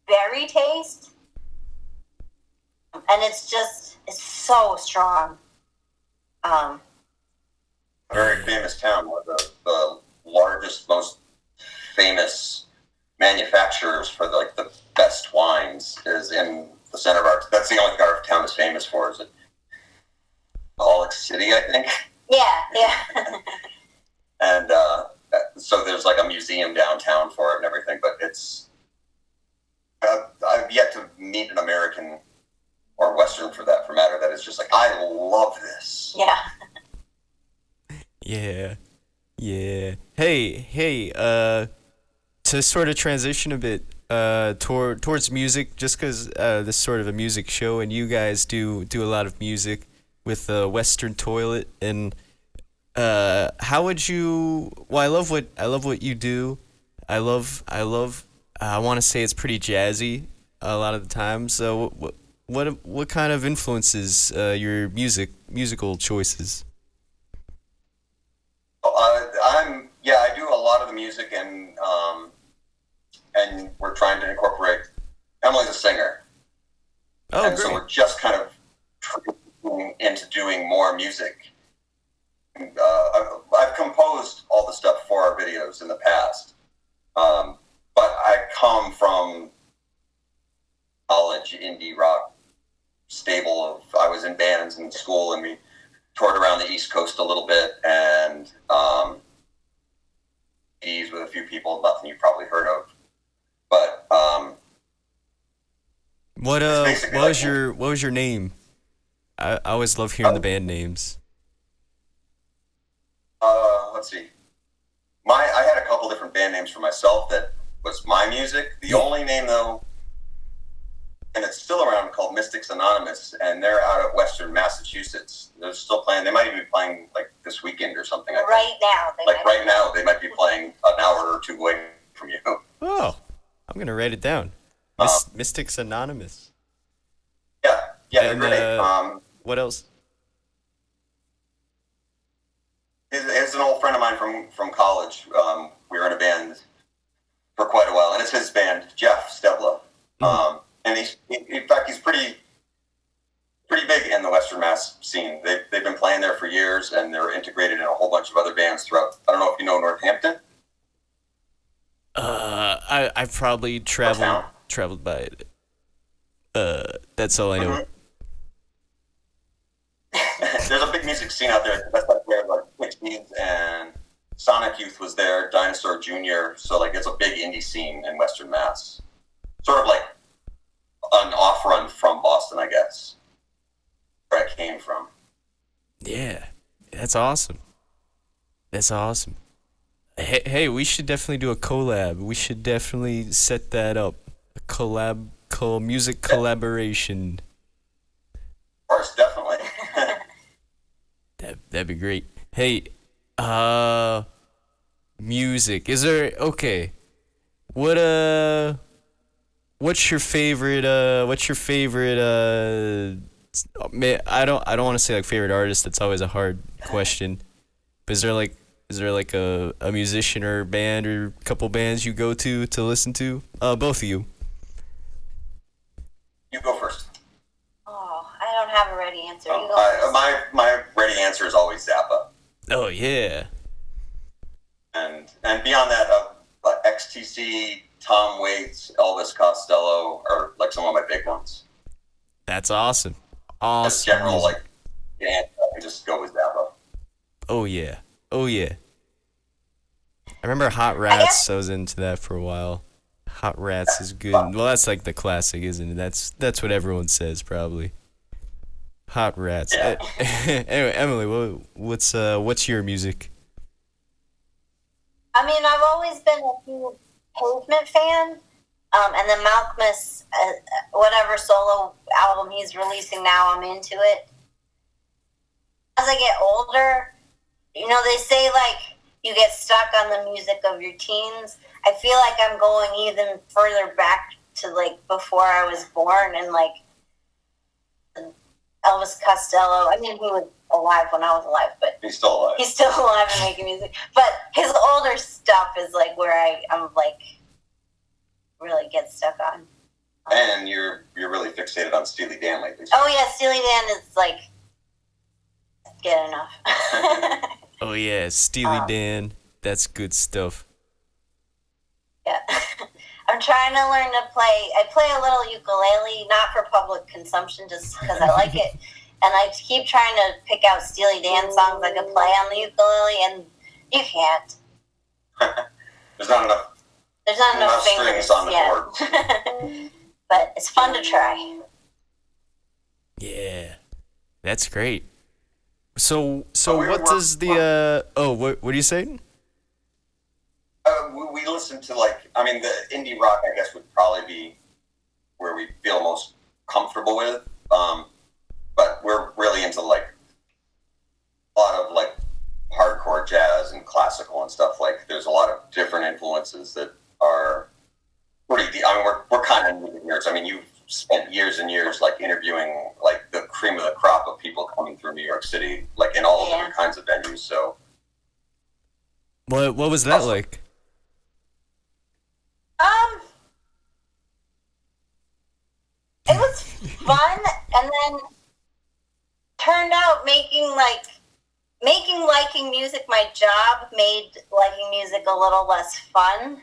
berry taste, and it's so strong. Very famous town, one of the largest, most famous manufacturers for the best wines is in the center of our. That's the only thing our town is famous for. Is it Alec City, I think. Yeah. And so there's like a museum downtown for it and everything, but it's. I've yet to meet an American or Western, for that matter, that is just like, I love this. Yeah. Yeah. Hey. To sort of transition a bit towards music, just because this is sort of a music show, and you guys do a lot of music with Western Toilet, and how would you? Well, I love what you do. I want to say it's pretty jazzy a lot of the time. So what kind of influences your musical choices? I do a lot of the music, and we're trying to incorporate. Emily's a singer, Oh, and great. so we're just kind of into doing more music. I've composed all the stuff for our videos in the past, but I come from college indie rock stable of. I was in bands in school, and we toured around the East Coast a little bit, and with a few people, nothing you've probably heard of, but what was your name? I always love hearing the band names. Let's see. I had a couple different band names for myself that was my music. The only name, though, and it's still around, called Mystics Anonymous, and they're out of Western Massachusetts. They're still playing. They might even be playing like this weekend or something. Right now, they might be playing an hour or two away from you. Oh, I'm gonna write it down. Mystics Anonymous. Yeah, they're And, great. What else? He's an old friend of mine from college. We were in a band for quite a while, and it's his band, Jeff Stebla. And he's pretty big in the Western Mass scene. They've been playing there for years, and they're integrated in a whole bunch of other bands throughout. I don't know if you know Northampton. I've probably traveled by it. That's all I know. There's a big music scene out there. That's like where like Pixies and Sonic Youth was there, Dinosaur Jr. So like it's a big indie scene in Western Mass. Sort of like an off run from Boston, I guess, where I came from. Yeah, that's awesome. Hey, we should definitely do a collab. We should definitely set that up. A music collaboration. Of course, definitely. That'd be great. Hey, music. Is there what's your favorite I don't want to say like favorite artist, that's always a hard question. But is there like a musician or band or a couple bands you go to listen to? Both of you. You go first. Oh, I don't have a ready answer. You go first. My ready answer is always Zappa. Oh yeah. And beyond that, XTC, Tom Waits, Elvis Costello are like like some of my big ones. That's awesome. As Awesome. general, music. like, yeah, I just go with Zappa. Oh yeah. Oh yeah. I remember Hot guess- Rats. I was into that for a while. Hot Rats is good. Well, that's like the classic, isn't it? That's what everyone says probably. Hot Rats. Yeah. Anyway, Emily, what's your music? I mean, I've always been a huge Pavement fan, and then Malcolmus, whatever solo album he's releasing now, I'm into it. As I get older, they say like you get stuck on the music of your teens. I feel like I'm going even further back to like before I was born, and like Elvis Costello. I mean, he was alive when I was alive, but He's still alive. he's still alive and making music. But his older stuff is like where I'm like really get stuck on. And you're really fixated on Steely Dan lately. Oh yeah, Steely Dan is like get enough. Oh yeah, Steely Dan. That's good stuff. Yeah. I'm trying to learn to play. I play a little ukulele, not for public consumption, just because I like it. And I keep trying to pick out Steely Dan songs I could play on the ukulele, and you can't. There's not enough. There's not enough fingers. strings on the Yeah. But it's fun to try. Yeah, that's great. So we what were- does the what are you saying? We listen to the indie rock, I guess, would probably be where we feel most comfortable with. But we're really into like a lot of like hardcore jazz and classical and stuff. Like there's a lot of different influences that are pretty deep. I mean, we're kind of music nerds. I mean, you've spent years and years like interviewing like the cream of the crop of people coming through New York City, like in all different kinds of venues. So What was that like? It was fun, and then turned out making liking music my job made liking music a little less fun.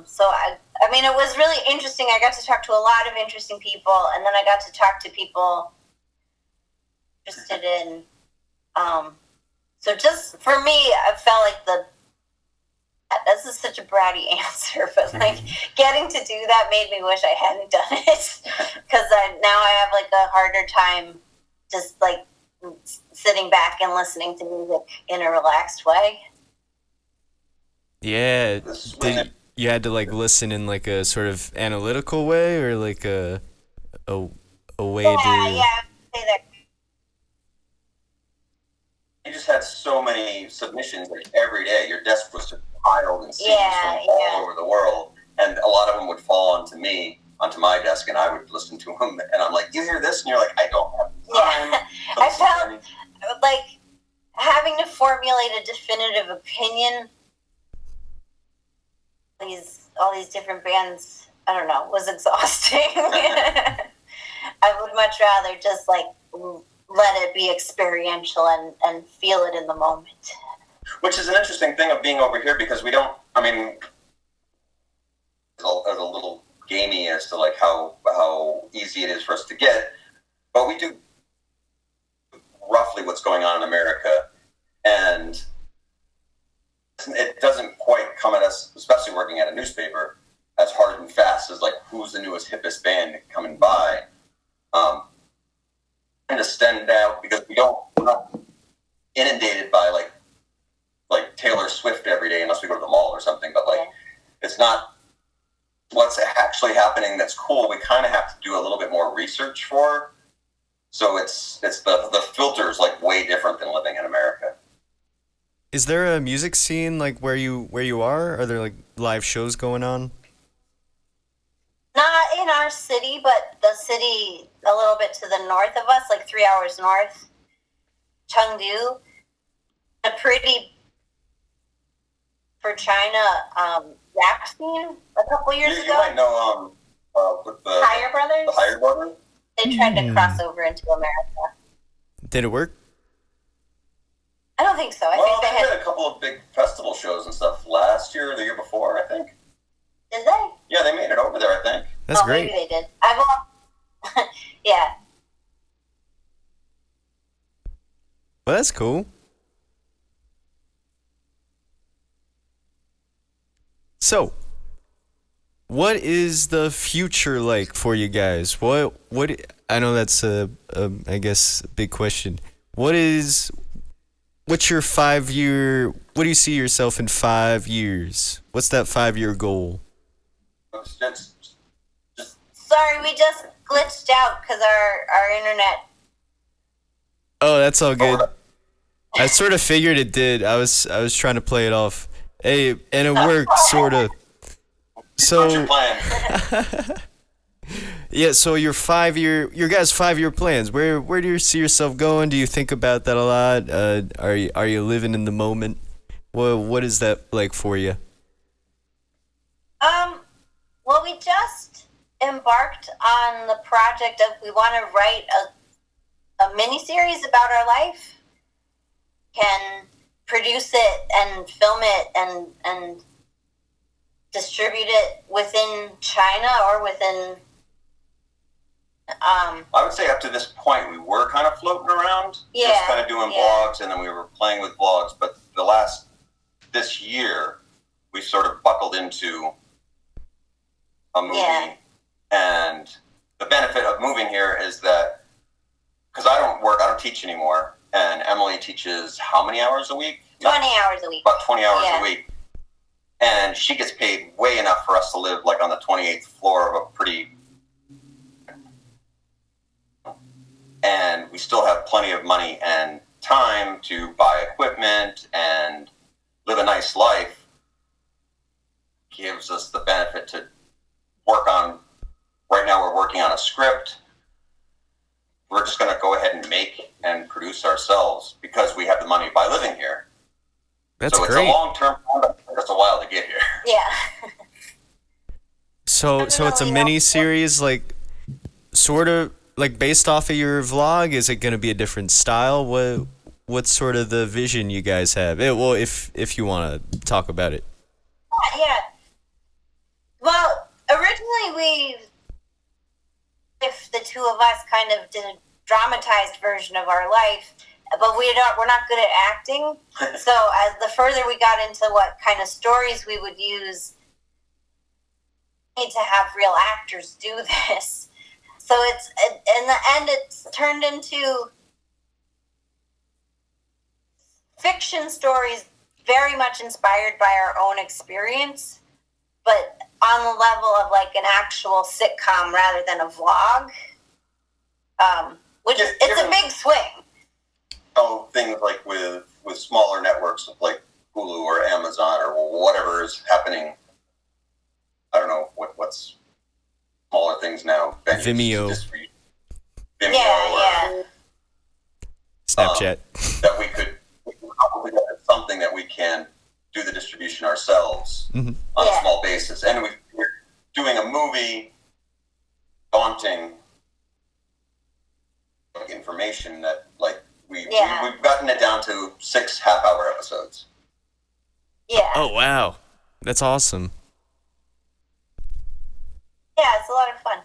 So I mean, it was really interesting. I got to talk to a lot of interesting people, and then I got to talk to people interested in. So just for me, I felt like this is such a bratty answer, but like getting to do that made me wish I hadn't done it, because now I have like a harder time just like sitting back and listening to music in a relaxed way. Yeah, you had to like listen in like a sort of analytical way, or like a way Yeah, to. I would say that. you just had so many submissions like every day. Your desk was just piled and CDs Yeah, from all yeah. over the world, and a lot of them would fall onto my desk, and I would listen to them. And I'm like, "You hear this?" And you're like, "I don't have time." Yeah. I felt like having to formulate a definitive opinion. All these different bands, I don't know, was exhausting. I would much rather just like let it be experiential and feel it in the moment. Which is an interesting thing of being over here, because we don't. I mean, it's a little gamey as to like how easy it is for us to get, but we do roughly what's going on in America, and it doesn't quite come at us, especially working at a newspaper, as hard and fast as like who's the newest hippest band coming by. And to stand out, because we're not inundated by like Taylor Swift every day unless we go to the mall or something, but like it's not what's actually happening that's cool. We kind of have to do a little bit more research for. So it's the filter's like way different than living in America. Is there a music scene like where you are? Are there like live shows going on? Not in our city, but the city a little bit to the north of us, like 3 hours north, Chengdu. A pretty, for China, rap scene a couple years You ago. might know with the Higher Brothers. The Higher Brothers. They tried to cross over into America. Did it work? I don't think so. I Well, think they they had. did a couple of big festival shows and stuff last year or the year before, I think. Did they? Yeah, they made it over there, I think. That's Maybe great. they did. Yeah. Well, that's cool. So, what is the future like for you guys? What I know that's I guess a big question. What's your 5 year, what do you see yourself in 5 years? What's that 5 year goal? That's Sorry, we just glitched out because our internet. Oh, that's all good. I sort of figured it did. I was trying to play it off. Hey, and it worked sort of. what's your So, plan? yeah, so your guys' 5 year plans. Where do you see yourself going? Do you think about that a lot? Are you living in the moment? What is that like for you? Well, we just embarked on the project of we want to write a mini series about our life. Can produce it and film it and distribute it within China or within. I would say up to this point, we were kind of floating around, Yeah, just kind of doing yeah. blogs, and then we were playing with blogs. But this year, we sort of buckled into a movie. Yeah. And the benefit of moving here is that, because I don't teach anymore, and Emily teaches how many hours a week? 20 hours a week. About 20 hours Yeah. a week. And she gets paid way enough for us to live like on the 28th floor of a pretty. And we still have plenty of money and time to buy equipment and live a nice life. Gives us the benefit to work on. Right now, we're working on a script. We're just going to go ahead and make and produce ourselves because we have the money by living here. That's so it's great. a long-term plan. It took us a while to get here. Yeah. So it's a Definitely mini not. series, like sort of like based off of your vlog. Is it going to be a different style? What's sort of the vision you guys have? Well, if you want to talk about it. Yeah. Well, originally if the two of us kind of did a dramatized version of our life, but we're not good at acting. So as the further we got into what kind of stories we would use, we need to have real actors do this. So it's in the end, it's turned into fiction stories, very much inspired by our own experience, but on the level of like an actual sitcom rather than a vlog. Which it's a big swing. Oh, things like with smaller networks like Hulu or Amazon or whatever is happening. I don't know what's smaller things now. Vimeo. Vimeo. Yeah. Snapchat. That we could probably get something that we can do the distribution ourselves on a small basis. And we're doing a movie, daunting information that we've gotten it down to 6 half-hour episodes. Yeah. Oh wow, that's awesome. Yeah, it's a lot of fun.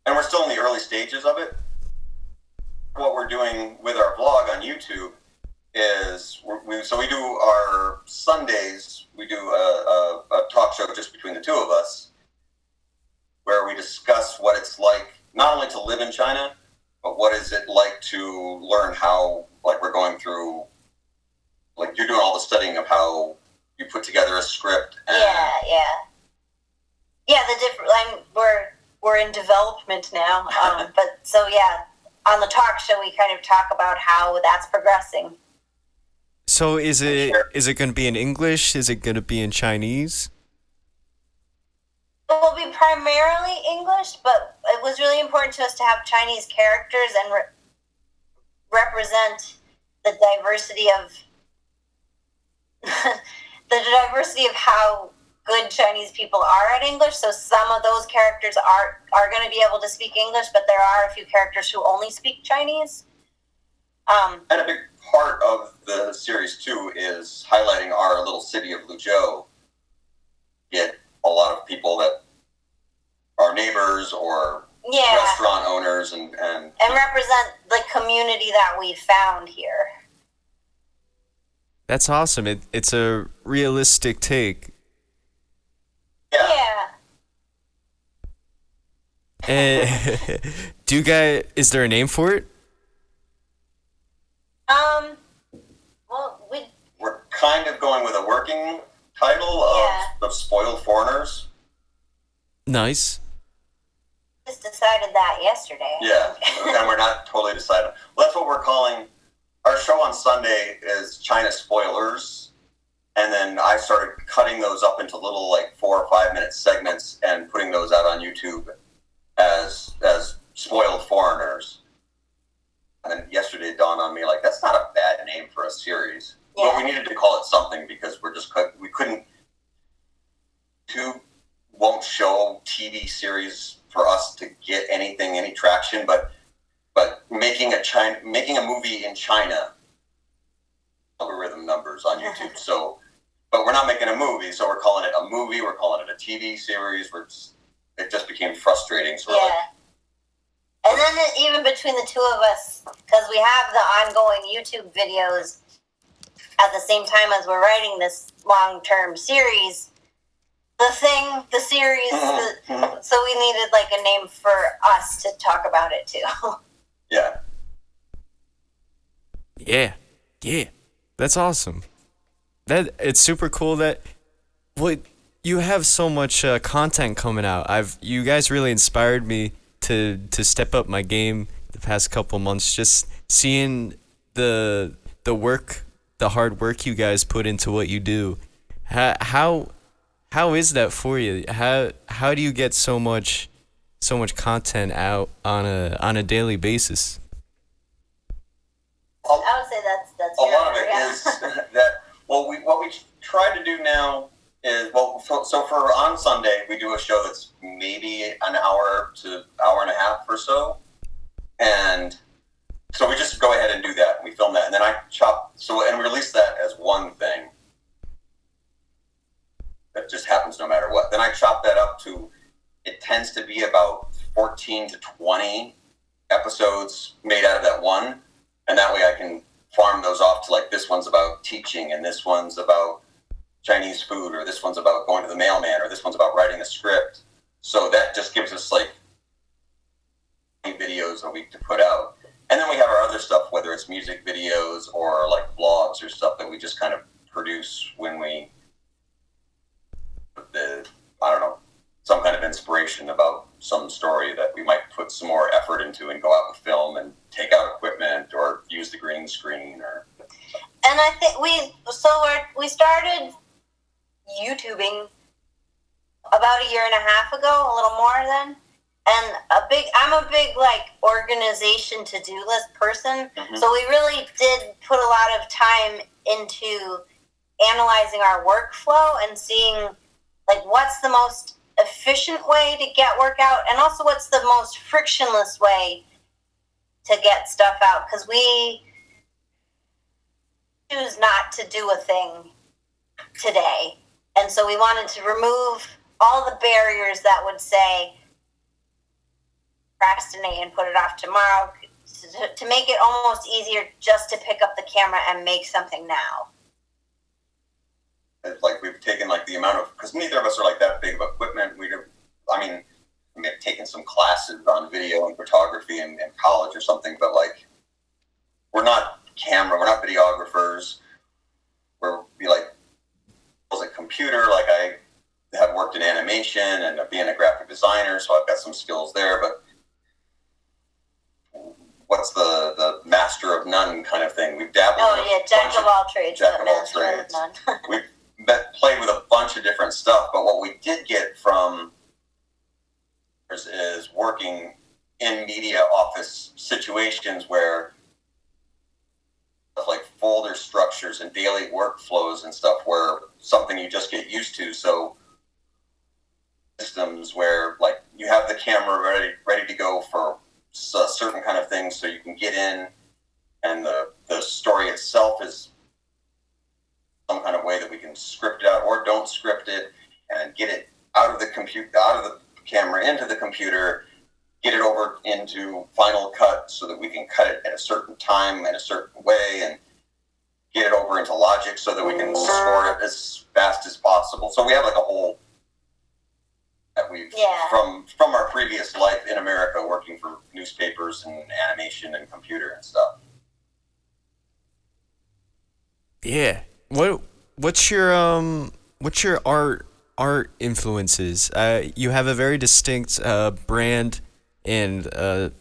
And we're still in the early stages of it. What we're doing with our vlog on YouTube is we do our Sundays. We do a talk show just between the two of us, where we discuss what it's like not only to live in China, but what is it like to learn how we're going through. You're doing all the studying of how you put together a script. And Yeah. The different. We're in development now, but so yeah, on the talk show we kind of talk about how that's progressing. So is it going to be in English? Is it going to be in Chinese? It will be primarily English, but it was really important to us to have Chinese characters and represent the diversity of how good Chinese people are at English. So some of those characters are going to be able to speak English, but there are a few characters who only speak Chinese. And a big part of the series too is highlighting our little city of Luzhou. Get a lot of people that our neighbors or Yeah. restaurant owners and represent the community that we found here. That's awesome. It's a realistic take. Yeah. And is there a name for it? Well, we're kind of going with a working title of Spoiled Foreigners. Nice. just decided that yesterday. Yeah, and we're not totally decided. Well, that's what we're calling our show on Sunday is China Spoilers. And then I started cutting those up into little 4 or 5 minute segments and putting those out on YouTube as Spoiled Foreigners. And then yesterday it dawned on me, that's not a bad name for a series. Yeah. But we needed to call it something because we couldn't, YouTube won't show TV series for us to get any traction, but making a movie in China, algorithm numbers on YouTube. So, but we're not making a movie, so we're calling it a movie, we're calling it a TV series. It just became frustrating. So and then even between the two of us, because we have the ongoing YouTube videos at the same time as we're writing this long-term series, the series, so we needed a name for us to talk about it too. Yeah. Yeah. That's awesome. It's super cool that you have so much content coming out. You guys really inspired me to step up my game the past couple months. Just seeing the hard work you guys put into what you do. How is that for you? How do you get so much content out on a daily basis? I would say that's a lot of it is that. Well, what we try to do now is so for on Sunday we do a show that's maybe an hour to hour and a half or so, and so we just go ahead and do that. We film that, and then I chop and release that as one thing. That just happens no matter what. Then I chop that up to. It tends to be about 14 to 20 episodes made out of that one, and that way I can farm those off to this one's about teaching, and this one's about Chinese food, or this one's about going to the mailman, or this one's about writing a script. So that just gives us 20 videos a week to put out. And then we have our other stuff, whether it's music videos or vlogs or stuff that we just kind of produce when we some kind of inspiration about some story that we might put some more effort into and go out and film and take out equipment or use the green screen or. And I think we started YouTubing about a year and a half ago, a little more then. And I'm a big organization to-do list person. Mm-hmm. So we really did put a lot of time into analyzing our workflow and seeing what's the most efficient way to get work out, and also what's the most frictionless way to get stuff out, because we choose not to do a thing today, and so we wanted to remove all the barriers that would say procrastinate and put it off tomorrow, to make it almost easier just to pick up the camera and make something now. We've taken the amount of, because neither of us are that big of equipment. We may have taken some classes on video and photography in college or something, but we're not videographers. We're a computer. I have worked in animation and being a graphic designer, so I've got some skills there. But what's the master of none kind of thing? We've dabbled. Oh yeah, jack of all trades. Jack of all trades. We've played with a bunch of different stuff, but what we did get from is working in media office situations where folder structures and daily workflows and stuff were something you just get used to. So systems where you have the camera ready to go for a certain kind of thing, so you can get in, and the story itself is some kind of way that we can script it out or don't script it and get it out of the camera into the get it over into Final Cut so that we can cut it at a certain time in a certain way, and get it over into Logic so that we can score it as fast as possible. So we have like a whole that we've from our previous life in America working for newspapers and animation and computer and stuff. Yeah. What's your art influences? You have a very distinct brand and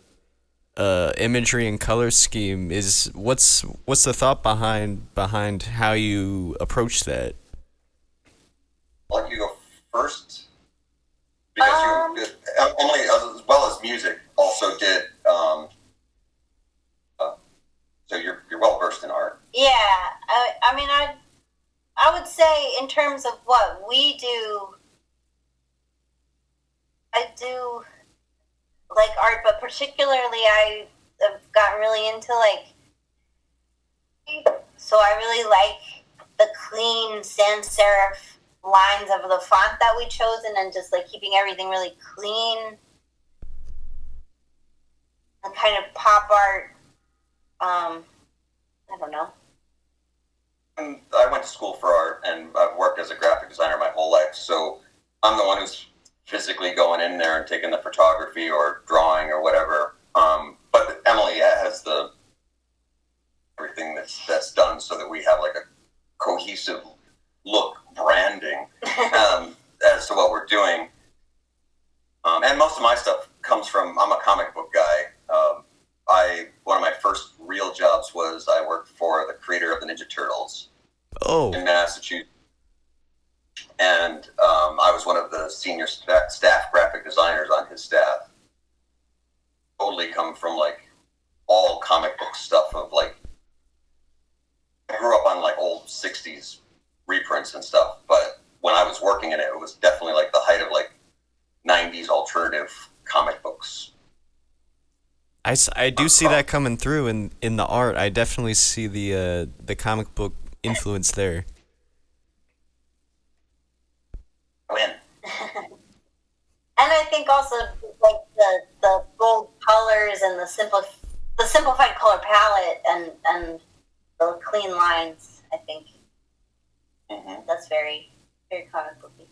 imagery and color scheme. What's the thought behind how you approach that? I'll let you go first, because Emily, as well as music, also did. So you're well versed in art. Yeah, I mean, I would say in terms of what we do, I do like art, but particularly I have gotten really into like, so I really like the clean sans serif lines of the font that we chosen, and just like keeping everything really clean and kind of pop art. I don't know. I went to school for art, and I've worked as a graphic designer my whole life, so I'm the one who's physically going in there and taking the photography or drawing or whatever. But Emily has everything that's done so that we have like a cohesive look, branding as to what we're doing. And most of my stuff comes from, I'm a comic book guy. One of my first real jobs was I worked for the creator of the Ninja Turtles in Massachusetts. And I was one of the senior staff graphic designers on his staff. Totally come from like all comic book stuff of like, I grew up on like old 60s reprints and stuff, but when I was working in it, it was definitely like the height of like 90s alternative comic books. I do see that coming through in the art. I definitely see the comic book influence there. Win. And I think also like the bold colors and the simplified color palette and the clean lines. I think that's very, very comic booky.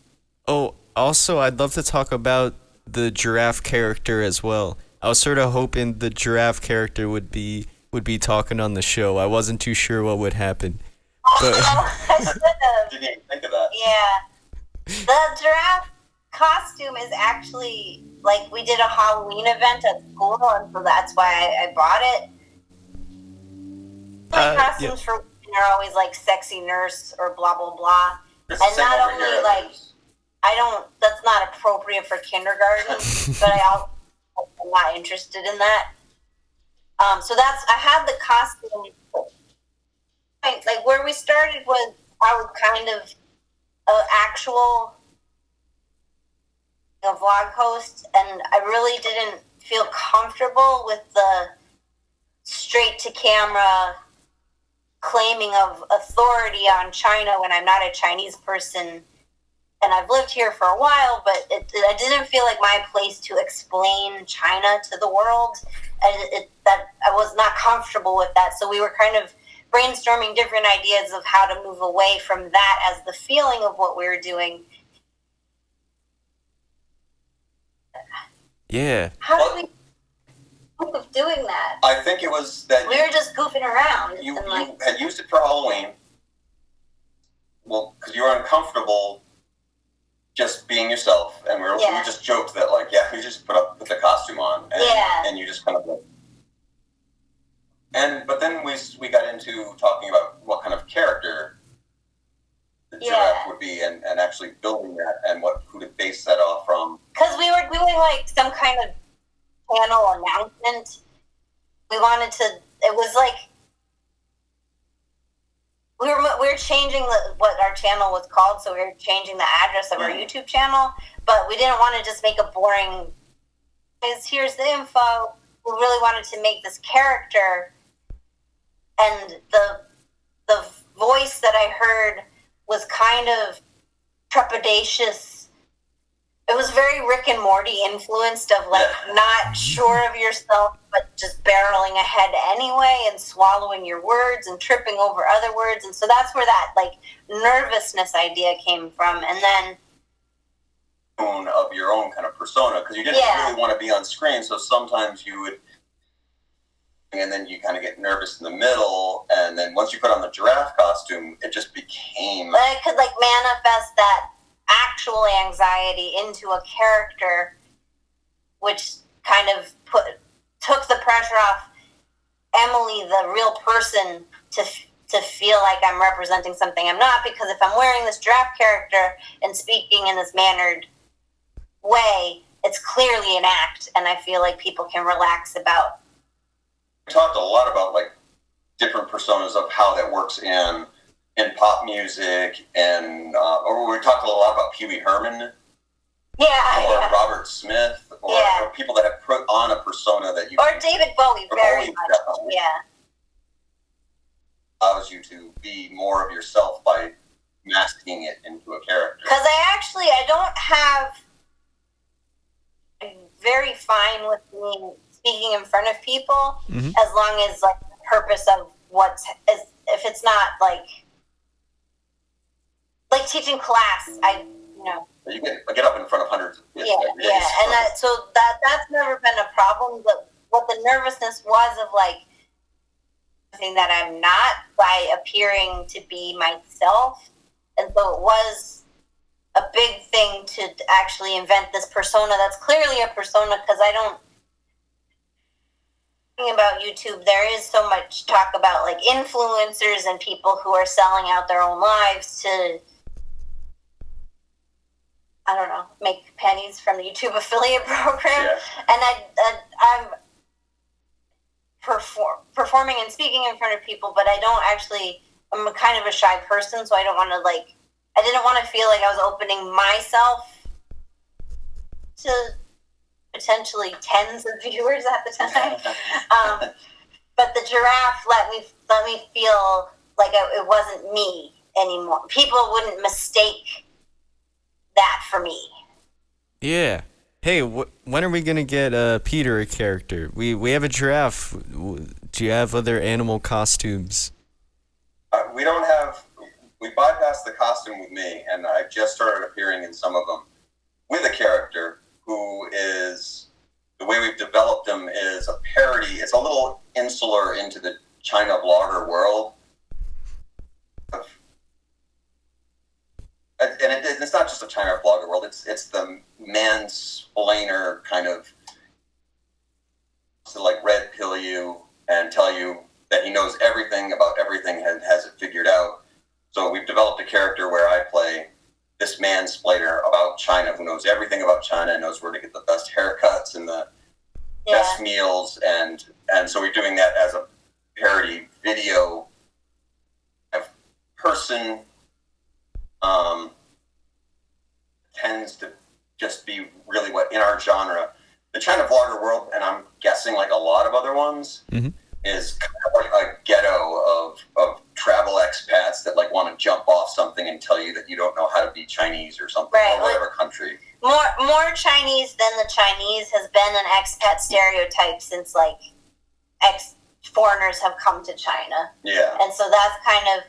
Oh, also, I'd love to talk about the giraffe character as well. I was sort of hoping the giraffe character would be talking on the show. I wasn't too sure what would happen. But I should have. Didn't even think of that. Yeah. The giraffe costume is actually, like, we did a Halloween event at school, and so that's why I bought it. Costumes for women are always, like, sexy nurse or blah, blah, blah. And not only, like, that's not appropriate for kindergarten, but I'm not interested in that. So I had the costume. Like, where we started was I was kind of an actual vlog host, and I really didn't feel comfortable with the straight to camera claiming of authority on China when I'm not a Chinese person. And I've lived here for a while, but I didn't feel like my place to explain China to the world. And that I was not comfortable with that. So we were kind of brainstorming different ideas of how to move away from that as the feeling of what we were doing. yeah. How did we think of doing that? I think it was that We were just goofing around. you and like, had used it for Halloween. Well, because you were uncomfortable just being yourself, and we just joked that like, yeah, we just put the costume on, and you just kind of like. But then we got into talking about what kind of character the giraffe would be, and actually building that, and who to base that off from. Because we were doing like some kind of channel announcement. We wanted to. It was like we were changing what our channel was called, so we were changing the address of our YouTube channel. But we didn't want to just make a boring. Here's the info. We really wanted to make this character, and the voice that I heard was kind of trepidatious it was very Rick and Morty influenced of like not sure of yourself, but just barreling ahead anyway and swallowing your words and tripping over other words. And so that's where that like nervousness idea came from. And then of your own kind of persona, because you didn't really want to be on screen, so sometimes you would, and then you kind of get nervous in the middle, and then once you put on the giraffe costume, it just became... But I could like manifest that actual anxiety into a character, which kind of took the pressure off Emily, the real person, to feel like I'm representing something I'm not, because if I'm wearing this giraffe character and speaking in this mannered way, it's clearly an act, and I feel like people can relax about. We talked a lot about like different personas of how that works in pop music, and or we talked a lot about Pee Wee Herman, or Robert Smith, or people that have put on a persona that you, or David Bowie, very much, allows you to be more of yourself by masking it into a character. Because I don't have. I'm very fine with speaking in front of people, as long as like the purpose of if it's not like teaching class, you get up in front of hundreds of kids. And that's never been a problem. But what the nervousness was of like something that I'm not by appearing to be myself, and so it was a big thing to actually invent this persona that's clearly a persona, because I don't. About YouTube, there is so much talk about like influencers and people who are selling out their own lives to, I don't know, make pennies from the YouTube affiliate program. And I'm performing and speaking in front of people, but I don't actually, I'm kind of a shy person, so I don't want to I didn't want to feel like I was opening myself to potentially tens of viewers at the time. But the giraffe let me feel like it wasn't me anymore. People wouldn't mistake that for me. Yeah. Hey, when are we gonna get Peter a character? We have a giraffe. Do you have other animal costumes? We don't have. We bypassed the costume with me, and I just started appearing in some of them with a character who is, the way we've developed him is a parody. It's a little insular into the China vlogger world. And it's not just a China vlogger world, it's the mansplainer kind of, to like red pill you and tell you that he knows everything about everything and has it figured out. So we've developed a character where I play this mansplainer about China who knows everything about China and knows where to get the best haircuts and the best meals, and so we're doing that as a parody video of person. Tends to just be really what in our genre, the China vlogger world, and I'm guessing like a lot of other ones, is kind of like a ghetto of travel expats that like want to jump off something and tell you that you don't know how to be Chinese or something, or whatever country. More Chinese than the Chinese has been an expat stereotype since like foreigners have come to China. Yeah. And so that's kind of.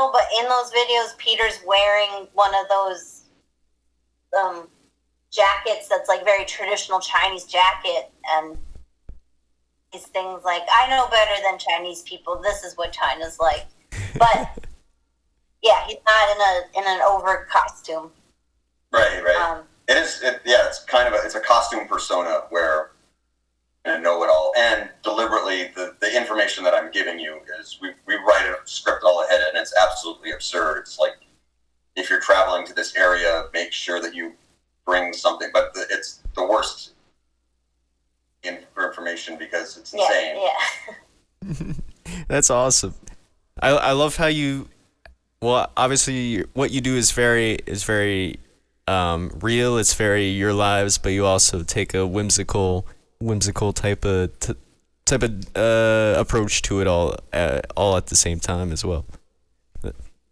Oh, but in those videos, Peter's wearing one of those jackets that's like very traditional Chinese jacket, and these things like, I know better than Chinese people. This is what China's like. But yeah, he's not in an overt costume. Right. It's kind of it's a costume persona where I know it all, and deliberately the information that I'm giving you is we write a script all ahead, and it's absolutely absurd. It's like, if you're traveling to this area, make sure that you bring something, but it's the worst information because it's insane. Yeah. That's awesome. I love how you. Well, obviously, what you do is very real. It's very your lives, but you also take a whimsical type of approach to it all at the same time as well.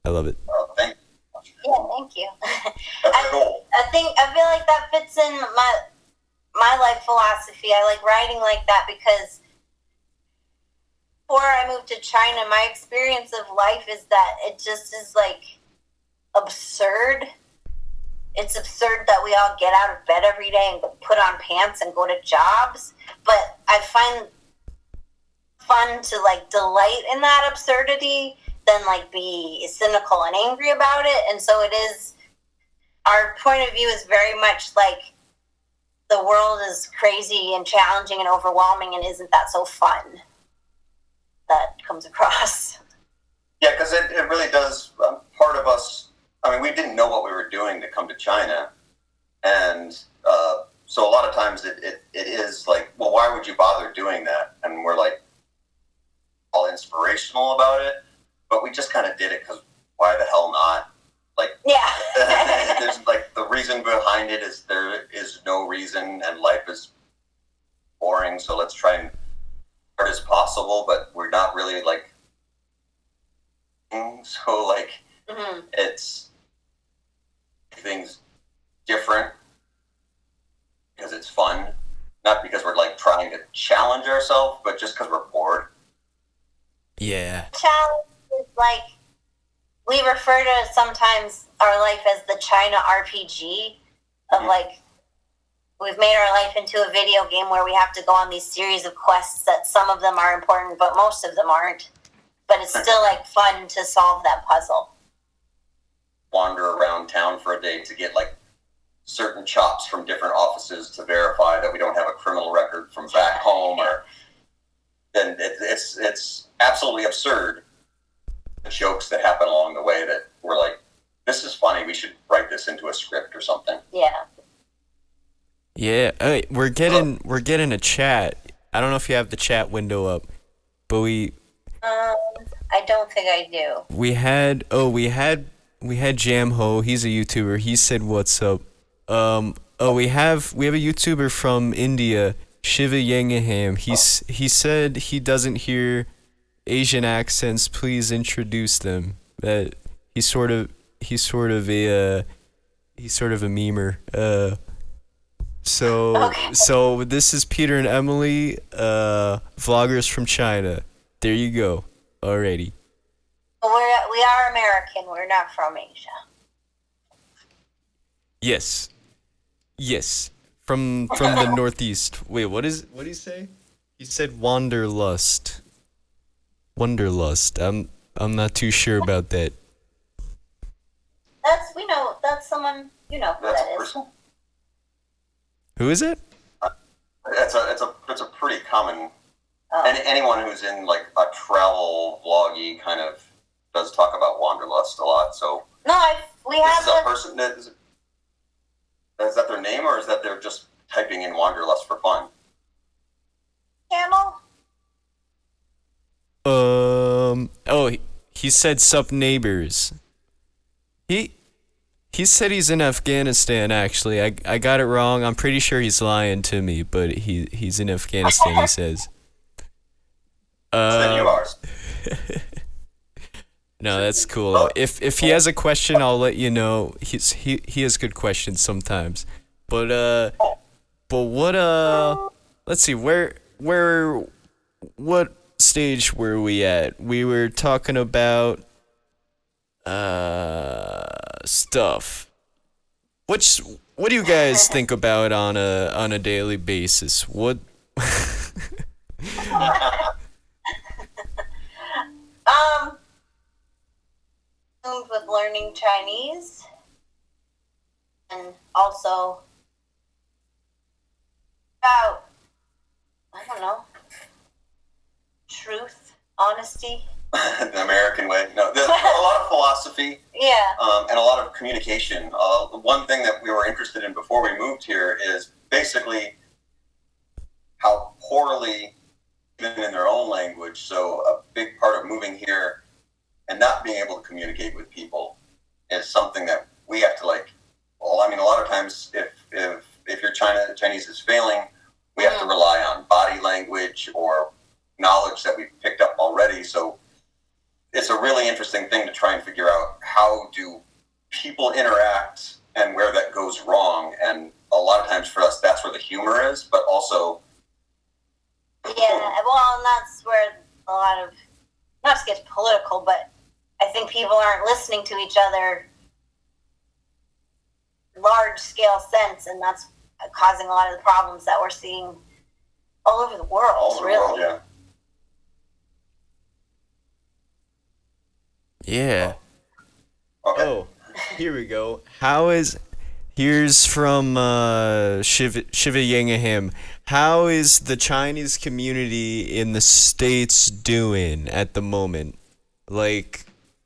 I love it. Oh, thank you. Yeah, thank you. That's the goal. I feel like that fits in my life philosophy. I like writing like that because before I moved to China, my experience of life is that it just is like absurd. It's absurd that we all get out of bed every day and put on pants and go to jobs. But I find fun to like delight in that absurdity than like be cynical and angry about it. And so it is, our point of view is very much like the world is crazy and challenging and overwhelming, and isn't that so fun? That comes across. Yeah, because it really does. Part of us, I mean, we didn't know what we were doing to come to China. And so a lot of times it is like, well, why would you bother doing that? And we're like all inspirational about it. But we just kind of did it because why the hell not? Like, yeah. there's like the reason behind it is there is no reason and life is boring. So let's try and hard as possible, but we're not really like, so like it's things different because it's fun, not because we're like trying to challenge ourselves, but just because we're bored. Yeah. Challenge is like, we refer to sometimes our life as the China RPG of like, we've made our life into a video game where we have to go on these series of quests that some of them are important, but most of them aren't. But it's still like fun to solve that puzzle. Wander around town for a day to get like certain chops from different offices to verify that we don't have a criminal record from back home, or then it's absolutely absurd. The jokes that happen along the way that we're like, this is funny, we should write this into a script or something. Yeah. Yeah, we're getting a chat. I don't know if you have the chat window up, but we I don't think I do. we had Jamho. He's a YouTuber. He said, "What's up?" We have a YouTuber from India, Shiva Yangaham. He said he doesn't hear Asian accents. Please introduce them. That he's sort of a memer. So this is Peter and Emily, vloggers from China. There you go. Alrighty. We are American. We're not from Asia. Yes. From the Northeast. Wait, what did he say? He said wanderlust. I'm not too sure about that. That's someone who That's that a is. person. Who is it? It's a pretty common. And anyone who's in like a travel vloggy kind of does talk about wanderlust a lot. So We have this is a person that is that their name, or is that they're just typing in wanderlust for fun? channel. He said sup neighbors. He said he's in Afghanistan, actually. I got it wrong. I'm pretty sure he's lying to me, but he's in Afghanistan, he says. Then you are. No, that's cool. If he has a question, I'll let you know. He has good questions sometimes. But what let's see, what stage were we at? We were talking about stuff. What do you guys think about on a daily basis? What With learning Chinese, and also about, I don't know, truth, honesty. The American way. No, there's a lot of philosophy. Yeah. And a lot of communication. One thing that we were interested in before we moved here is basically how poorly, even in their own language, so a big part of moving here and not being able to communicate with people is something that we have to like, well, I mean, a lot of times if your Chinese is failing, we have to rely on body language or knowledge that we've picked up already. So it's a really interesting thing to try and figure out, how do people interact and where that goes wrong. And a lot of times for us, that's where the humor is, but also. Yeah, well, and that's where a lot of, not to get political, but I think people aren't listening to each other large scale sense, and that's causing a lot of the problems that we're seeing all over the world, All over the really. world, Yeah. Okay. Oh, here we go. Here's from Shiva Yangaham. How is the Chinese community in the States doing at the moment? Like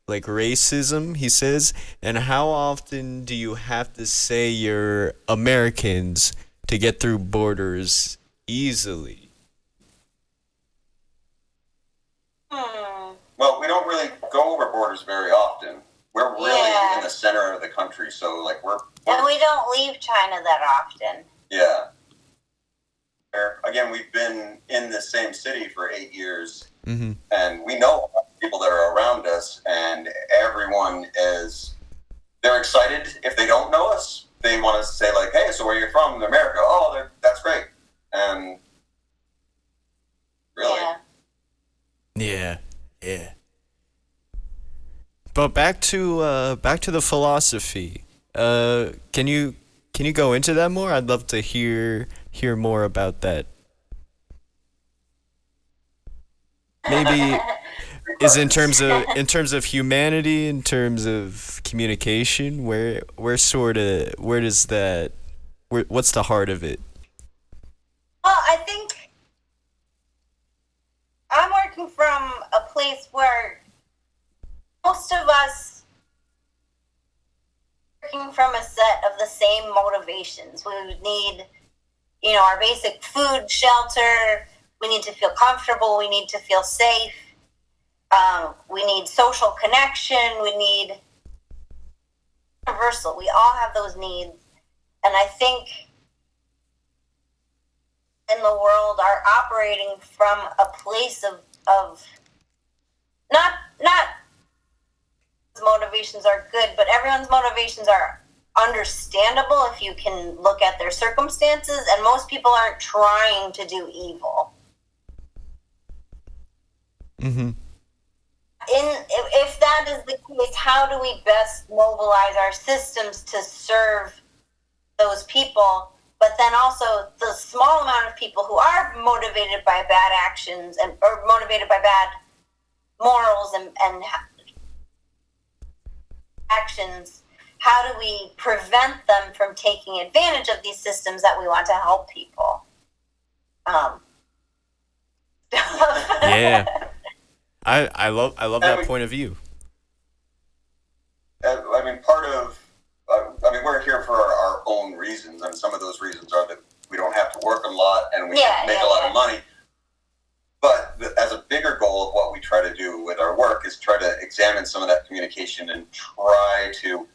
racism, he says, and how often do you have to say you're Americans to get through borders easily? Well, we don't really go over borders very often. We're really in the center of the country, so like we're And we don't leave China that often. yeah. Again, we've been in the same city for 8 years, Mm-hmm. and we know people that are around us, and everyone they're excited. If they don't know us, they want to say like, "Hey, so where are you from? America? Oh, that's great." And really, Yeah. Yeah. But back to the philosophy. Can you go into that more? I'd love to hear more about that. Maybe is in terms of humanity, in terms of communication, what's the heart of it? Well, I think I'm working from a place where most of us are working from a set of the same motivations. We would need, our basic food, shelter. We need to feel comfortable. We need to feel safe. We need social connection. We need universal. We all have those needs. And I think in the world are operating from a place of not motivations are good, but everyone's motivations are understandable if you can look at their circumstances, and most people aren't trying to do evil. Mm-hmm. If that is the case, how do we best mobilize our systems to serve those people, but then also the small amount of people who are motivated by bad actions or motivated by bad morals and actions, how do we prevent them from taking advantage of these systems that we want to help people? Yeah. I love that point of view. I mean, we're here for our own reasons, and some of those reasons are that we don't have to work a lot and we can make a lot of money. But as a bigger goal of what we try to do with our work is try to examine some of that communication and try to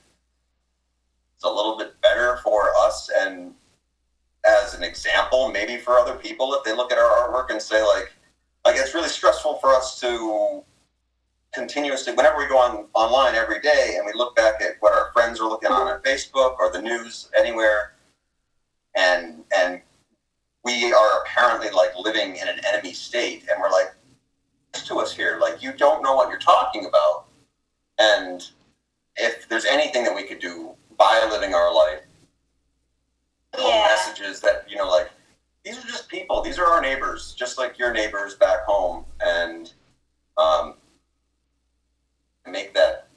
it's a little bit better for us and as an example, maybe for other people, if they look at our artwork and say like it's really stressful for us to continuously, whenever we go online every day and we look back at what our friends are looking on Facebook or the news anywhere, and we are apparently like living in an enemy state, and we're like, to us here, like you don't know what you're talking about. And if there's anything that we could do by living our life, messages that like these are just people, these are our neighbors, just like your neighbors back home, and make that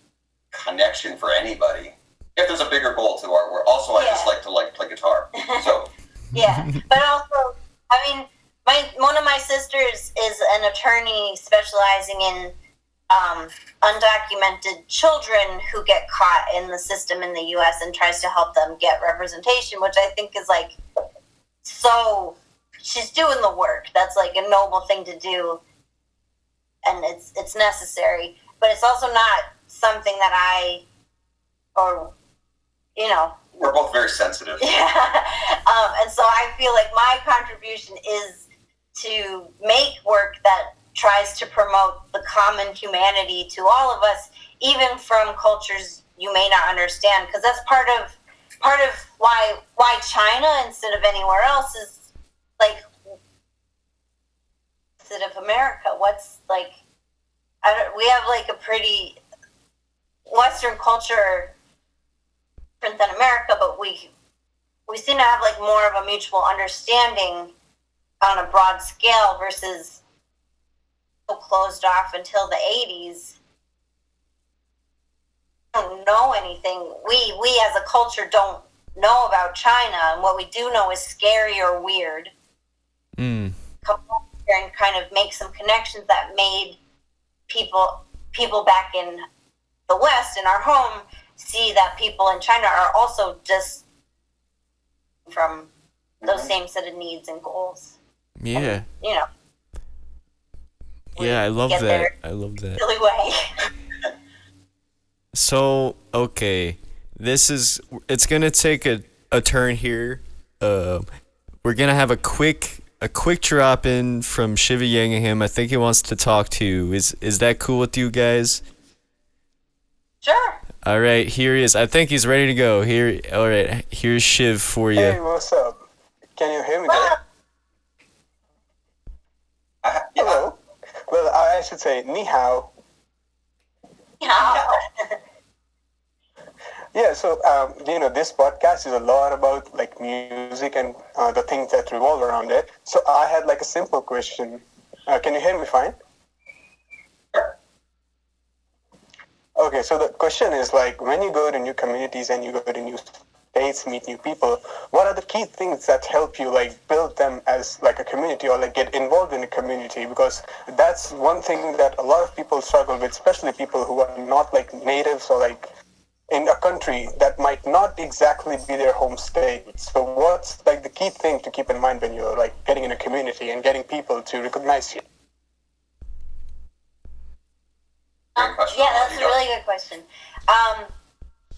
connection for anybody. If there's a bigger goal to our work, also I just like to play guitar. So yeah, but also, I mean, one of my sisters is an attorney specializing in undocumented children who get caught in the system in the U.S. and tries to help them get representation, which I think is like so. She's doing the work. That's like a noble thing to do, and it's necessary. But it's also not something that we're both very sensitive. Yeah. And so I feel like my contribution is to make work that tries to promote the common humanity to all of us, even from cultures you may not understand, because that's part of part of why China instead of anywhere else is like instead of America. What's like we have like a pretty Western culture different than America, but we seem to have like more of a mutual understanding on a broad scale versus so closed off until the 80s. Don't know anything. We as a culture don't know about China, and what we do know is scary or weird. Come over here and kind of make some connections that made people back in the West in our home see that people in China are also just from those same set of needs and goals. Yeah. And, you know. Yeah, I love get that. there I love that. silly way. So, okay. It's gonna take a turn here. We're gonna have a quick drop in from Shiva Yangingham. I think he wants to talk to you. Is that cool with you guys? Sure. All right, here he is. I think he's ready to go. All right, here's Shiv for you. Hey, what's up? Can you hear me there? Hello. Well, I should say ni hao. Yeah. Yeah, so this podcast is a lot about like music and the things that revolve around it. So I had like a simple question. Can you hear me fine? Okay, so the question is like, when you go to new communities and you go to new states, meet new people, what are the key things that help you like build them as like a community or like get involved in a community? Because that's one thing that a lot of people struggle with, especially people who are not like natives or like in a country that might not exactly be their home state. So what's like the key thing to keep in mind when you're like getting in a community and getting people to recognize you? Yeah, that's a really good question.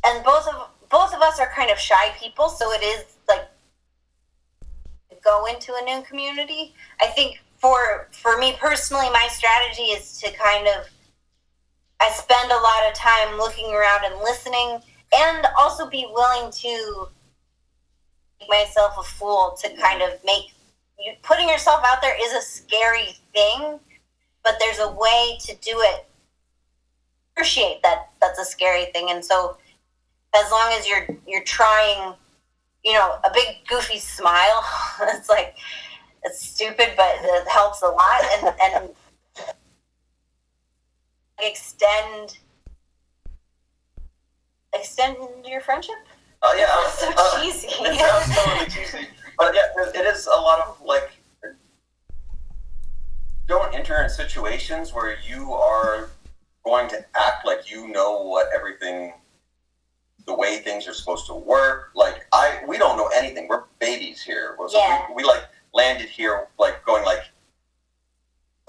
And both of us are kind of shy people, so it is like go into a new community. I think for me personally, my strategy is to kind of I spend a lot of time looking around and listening, and also be willing to make myself a fool to kind of putting yourself out there is a scary thing, but there's a way to do it. Appreciate that that's a scary thing, and so as long as you're trying, a big goofy smile, it's stupid, but it helps a lot, and extend your friendship. Oh yeah, That's so cheesy. It sounds totally cheesy, but yeah, it is a lot of like. Don't enter in situations where you are going to act like you know the way things are supposed to work. Like we don't know anything. We're babies here. So yeah. we like landed here like going like,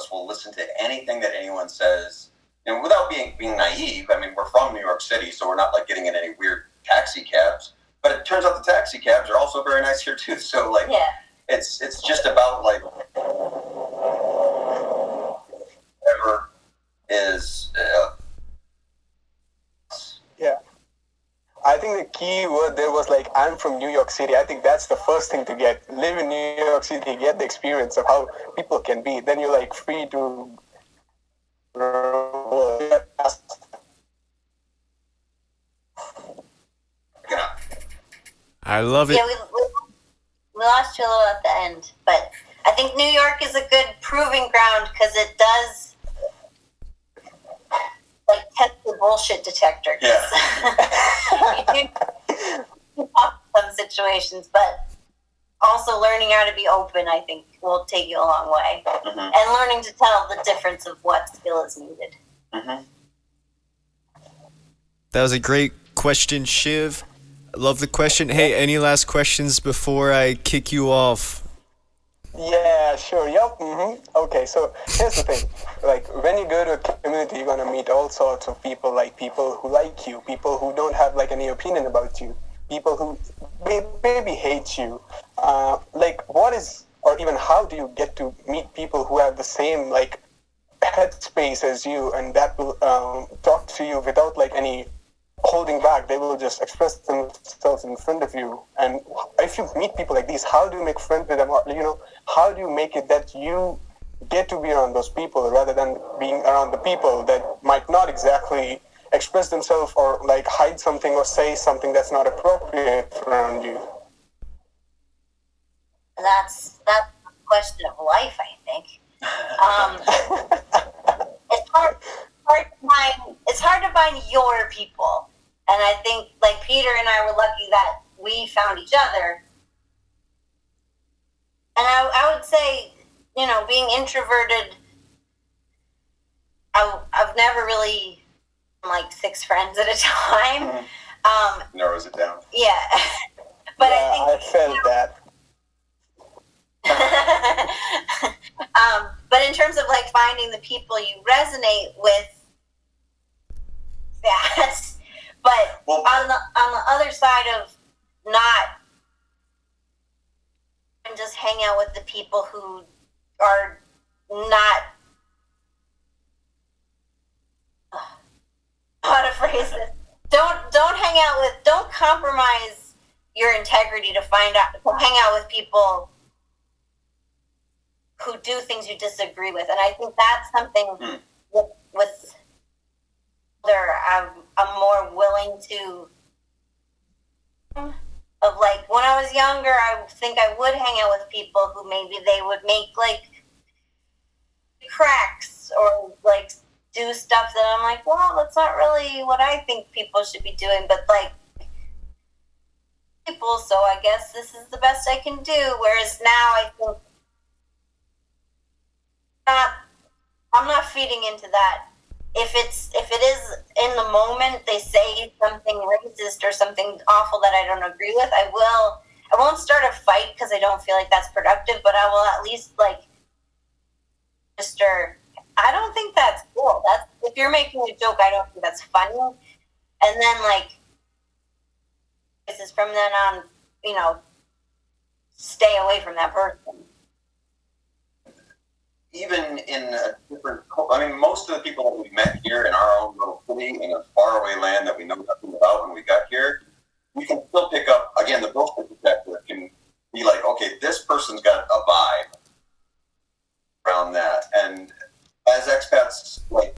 we'll listen to anything that anyone says, and without being naive. I mean, we're from New York City, so we're not like getting in any weird taxi cabs. But it turns out the taxi cabs are also very nice here too. So like, yeah. It's just about like whatever is. Yeah. I think the key word there was like, I'm from New York City. I think that's the first thing to get. Live in New York City, get the experience of how people can be. Then you're like free to. Yeah. I love it. Yeah, we lost you a little at the end, but I think New York is a good proving ground because it does like test the bullshit detector. Yeah. You do some situations, but also learning how to be open, I think, will take you a long way. Mm-hmm. And learning to tell the difference of what skill is needed. Mm-hmm. That was a great question, Shiv. I love the question. Hey, any last questions before I kick you off? Yeah, sure. Yep. Okay, so here's the thing. Like, when you go to a community, you're going to meet all sorts of people, like people who like you, people who don't have, like, any opinion about you, people who maybe hate you. Like, what is, or even how do you get to meet people who have the same, like, headspace as you and that will talk to you without, like, any holding back. They will just express themselves in front of you. And if you meet people like these, how do you make friends with them? Or, how do you make it that you get to be around those people rather than being around the people that might not exactly express themselves or like hide something or say something that's not appropriate around you? That's a question of life, I think. It's hard to find your people, and I think like Peter and I were lucky that we found each other. And I would say, being introverted, I've never really like 6 friends at a time. Narrows it down. Yeah, but yeah, I think I felt that. But in terms of like finding the people you resonate with, that. But Well, on the other side of not, and just hang out with the people who are not. How to phrase this? Don't hang out with. Don't compromise your integrity to hang out with people who do things you disagree with, and I think that's something with I'm more willing to. Of like when I was younger, I think I would hang out with people who maybe they would make like cracks or like do stuff that I'm like, well, that's not really what I think people should be doing, but like people, so I guess this is the best I can do. Whereas now I think I'm not feeding into that. If it is in the moment they say something racist or something awful that I don't agree with, I won't start a fight because I don't feel like that's productive, but I will at least like register. I don't think that's cool. If you're making a joke, I don't think that's funny. And then like this is from then on, stay away from that person. Even in a different, most of the people that we've met here in our own little city in a faraway land that we know nothing about when we got here, we can still pick up, again, the bullshit detector can be like, okay, this person's got a vibe around that. And as expats, like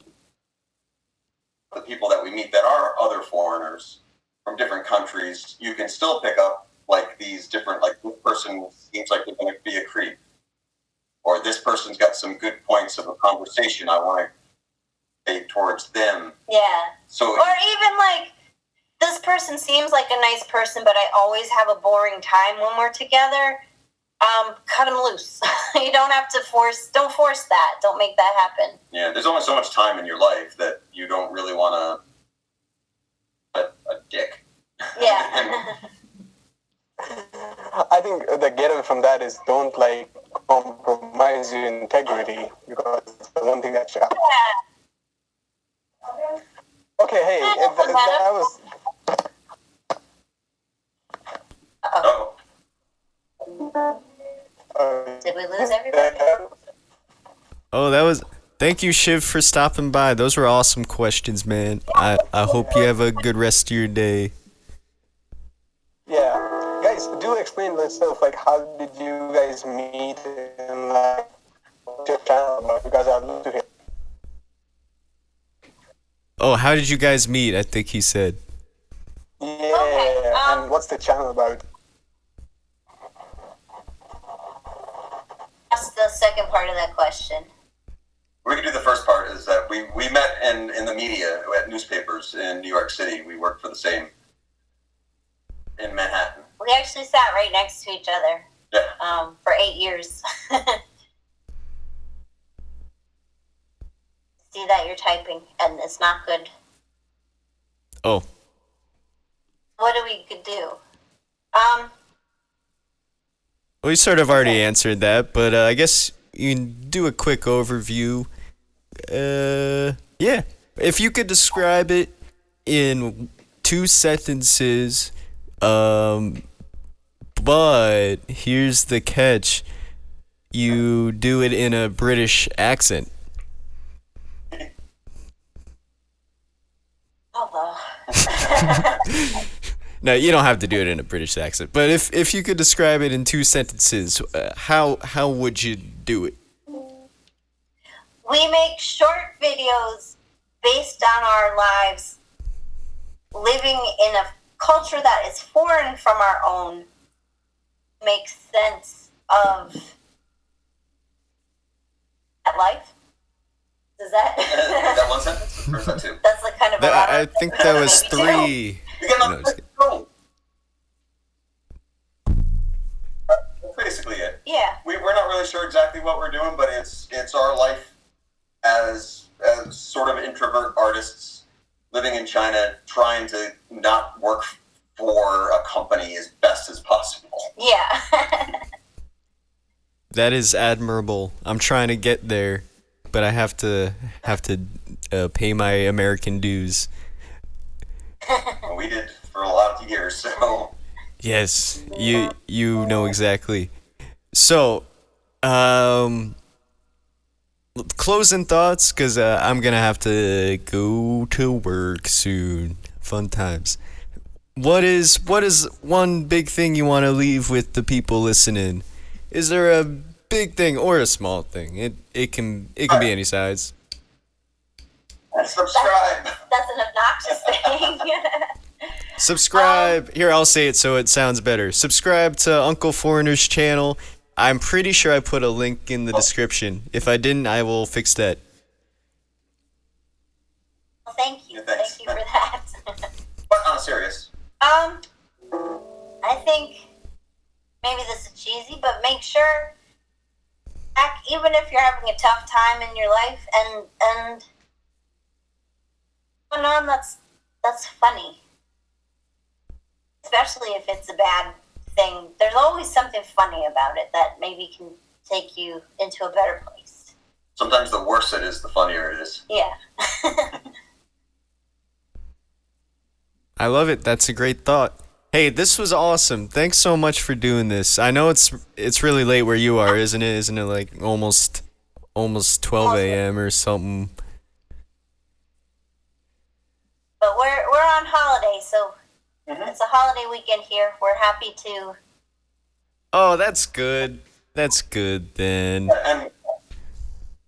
the people that we meet that are other foreigners from different countries, you can still pick up like these different, like this person seems like they're going to be a creep. Or this person's got some good points of a conversation I want to take towards them. Yeah. So, or even like, this person seems like a nice person, but I always have a boring time when we're together. Cut them loose. You don't have to don't force that. Don't make that happen. Yeah, there's only so much time in your life that you don't really want to a dick. Yeah. I think the get from that is don't like compromise your integrity, because it's the one thing that you have. Yeah. Okay, hey, that was. Uh-oh. Did we lose everybody? Oh, that was. Thank you, Shiv, for stopping by. Those were awesome questions, man. I hope you have a good rest of your day. Yeah, guys, do explain yourself. Like, how did you guys meet and like what's your channel about? Because I'd love to hear. Oh, how did you guys meet? I think he said. Yeah, Okay, and what's the channel about? That's the second part of that question. We can do the first part. Is that we met in the media at newspapers in New York City. We worked for the same in Manhattan. We actually sat right next to each other. Yeah. For 8 years. See that you're typing and it's not good. Oh. What we could do? We sort of already answered that, but I guess you can do a quick overview. Yeah. If you could describe it in 2 sentences, but here's the catch. You do it in a British accent. Hello. No, you don't have to do it in a British accent. But if you could describe it in 2 sentences, how would you do it? We make short videos based on our lives, living in a culture that is foreign from our own, make sense of that life. Is that? Is that one sentence? Or is that two? That's like kind of a lot I of think that was maybe two. 3. You get No, another just kidding. go. That's basically it. Yeah. We're not really sure exactly what we're doing, but it's our life as sort of introvert artists living in China, trying to not work for a company as best as possible. Yeah. That is admirable. I'm trying to get there, but I have to pay my American dues. Well, we did for a lot of years, so Yes, you know exactly. So, closing thoughts, because I'm gonna have to go to work soon. Fun times. What is one big thing you want to leave with the people listening? Is there a big thing or a small thing? It can be any size. subscribe. That's an obnoxious thing. Subscribe. Here, I'll say it so it sounds better. Subscribe to Uncle Foreigner's channel. I'm pretty sure I put a link in the description. If I didn't, I will fix that. Well, thank you. Yeah, thanks. Thank you for that. But on a serious. I think maybe this is cheesy, but make sure, even if you're having a tough time in your life, and going on, that's funny. Especially if it's a bad thing. There's always something funny about it that maybe can take you into a better place. Sometimes the worse it is, the funnier it is. Yeah. I love it. That's a great thought. Hey, this was awesome. Thanks so much for doing this. I know it's really late where you are, isn't it? Isn't it like almost 12 a.m. or something? But we're on holiday, so it's a holiday weekend here. We're happy to. Oh, that's good. That's good then. And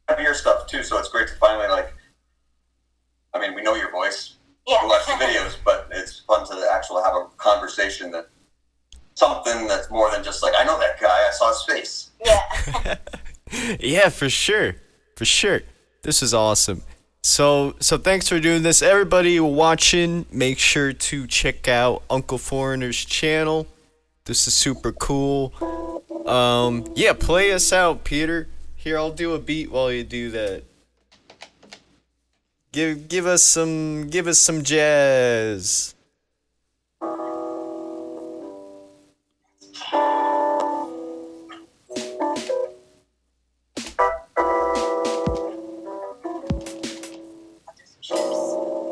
have your stuff too, so it's great to finally we know your voice. Yeah. We watch the videos, but it's fun to actually have a conversation something that's more than just I know that guy, I saw his face. Yeah. Yeah, for sure. For sure. This is awesome. So thanks for doing this. Everybody watching, make sure to check out Uncle Foreigner's channel. This is super cool. Yeah, play us out, Peter. Here, I'll do a beat while you do that. Give us some jazz.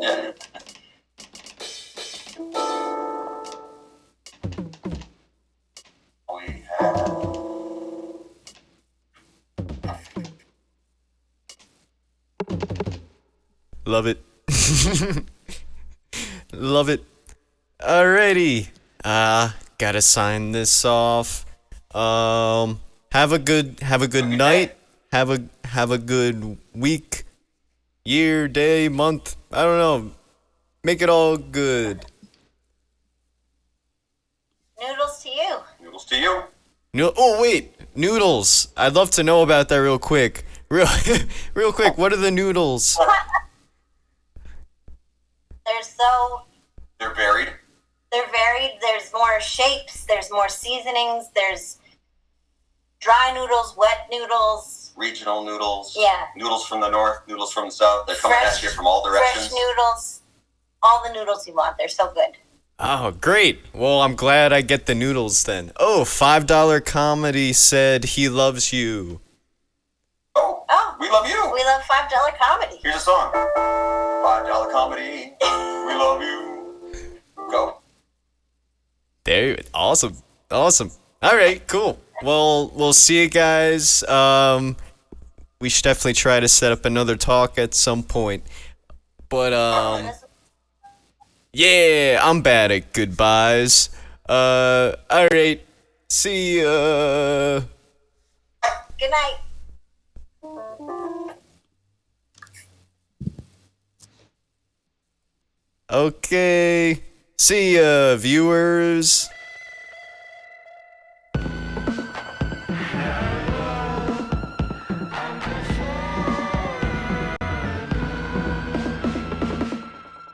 Yeah. We have Love it. Love it. Alrighty. Gotta sign this off. Have a good night. Have a good week, year, day, month. I don't know. Make it all good. Noodles to you. noodles to you. Oh wait, noodles. I'd love to know about that real quick. Real quick. What are the noodles? They're varied. They're varied. There's more shapes. There's more seasonings. There's dry noodles, wet noodles. Regional noodles. Yeah. Noodles from the north, noodles from the south. They're coming at you from all directions. Fresh noodles. All the noodles you want. They're so good. Oh, great. Well, I'm glad I get the noodles then. Oh, $5 Comedy said he loves you. Oh, we love you. We love $5 comedy. Here's a song. $5 comedy. We love you. Go. There, awesome. All right, cool. Well, we'll see you guys. We should definitely try to set up another talk at some point. But Yeah, I'm bad at goodbyes. Alright. See ya. Good night. Okay. See ya, viewers.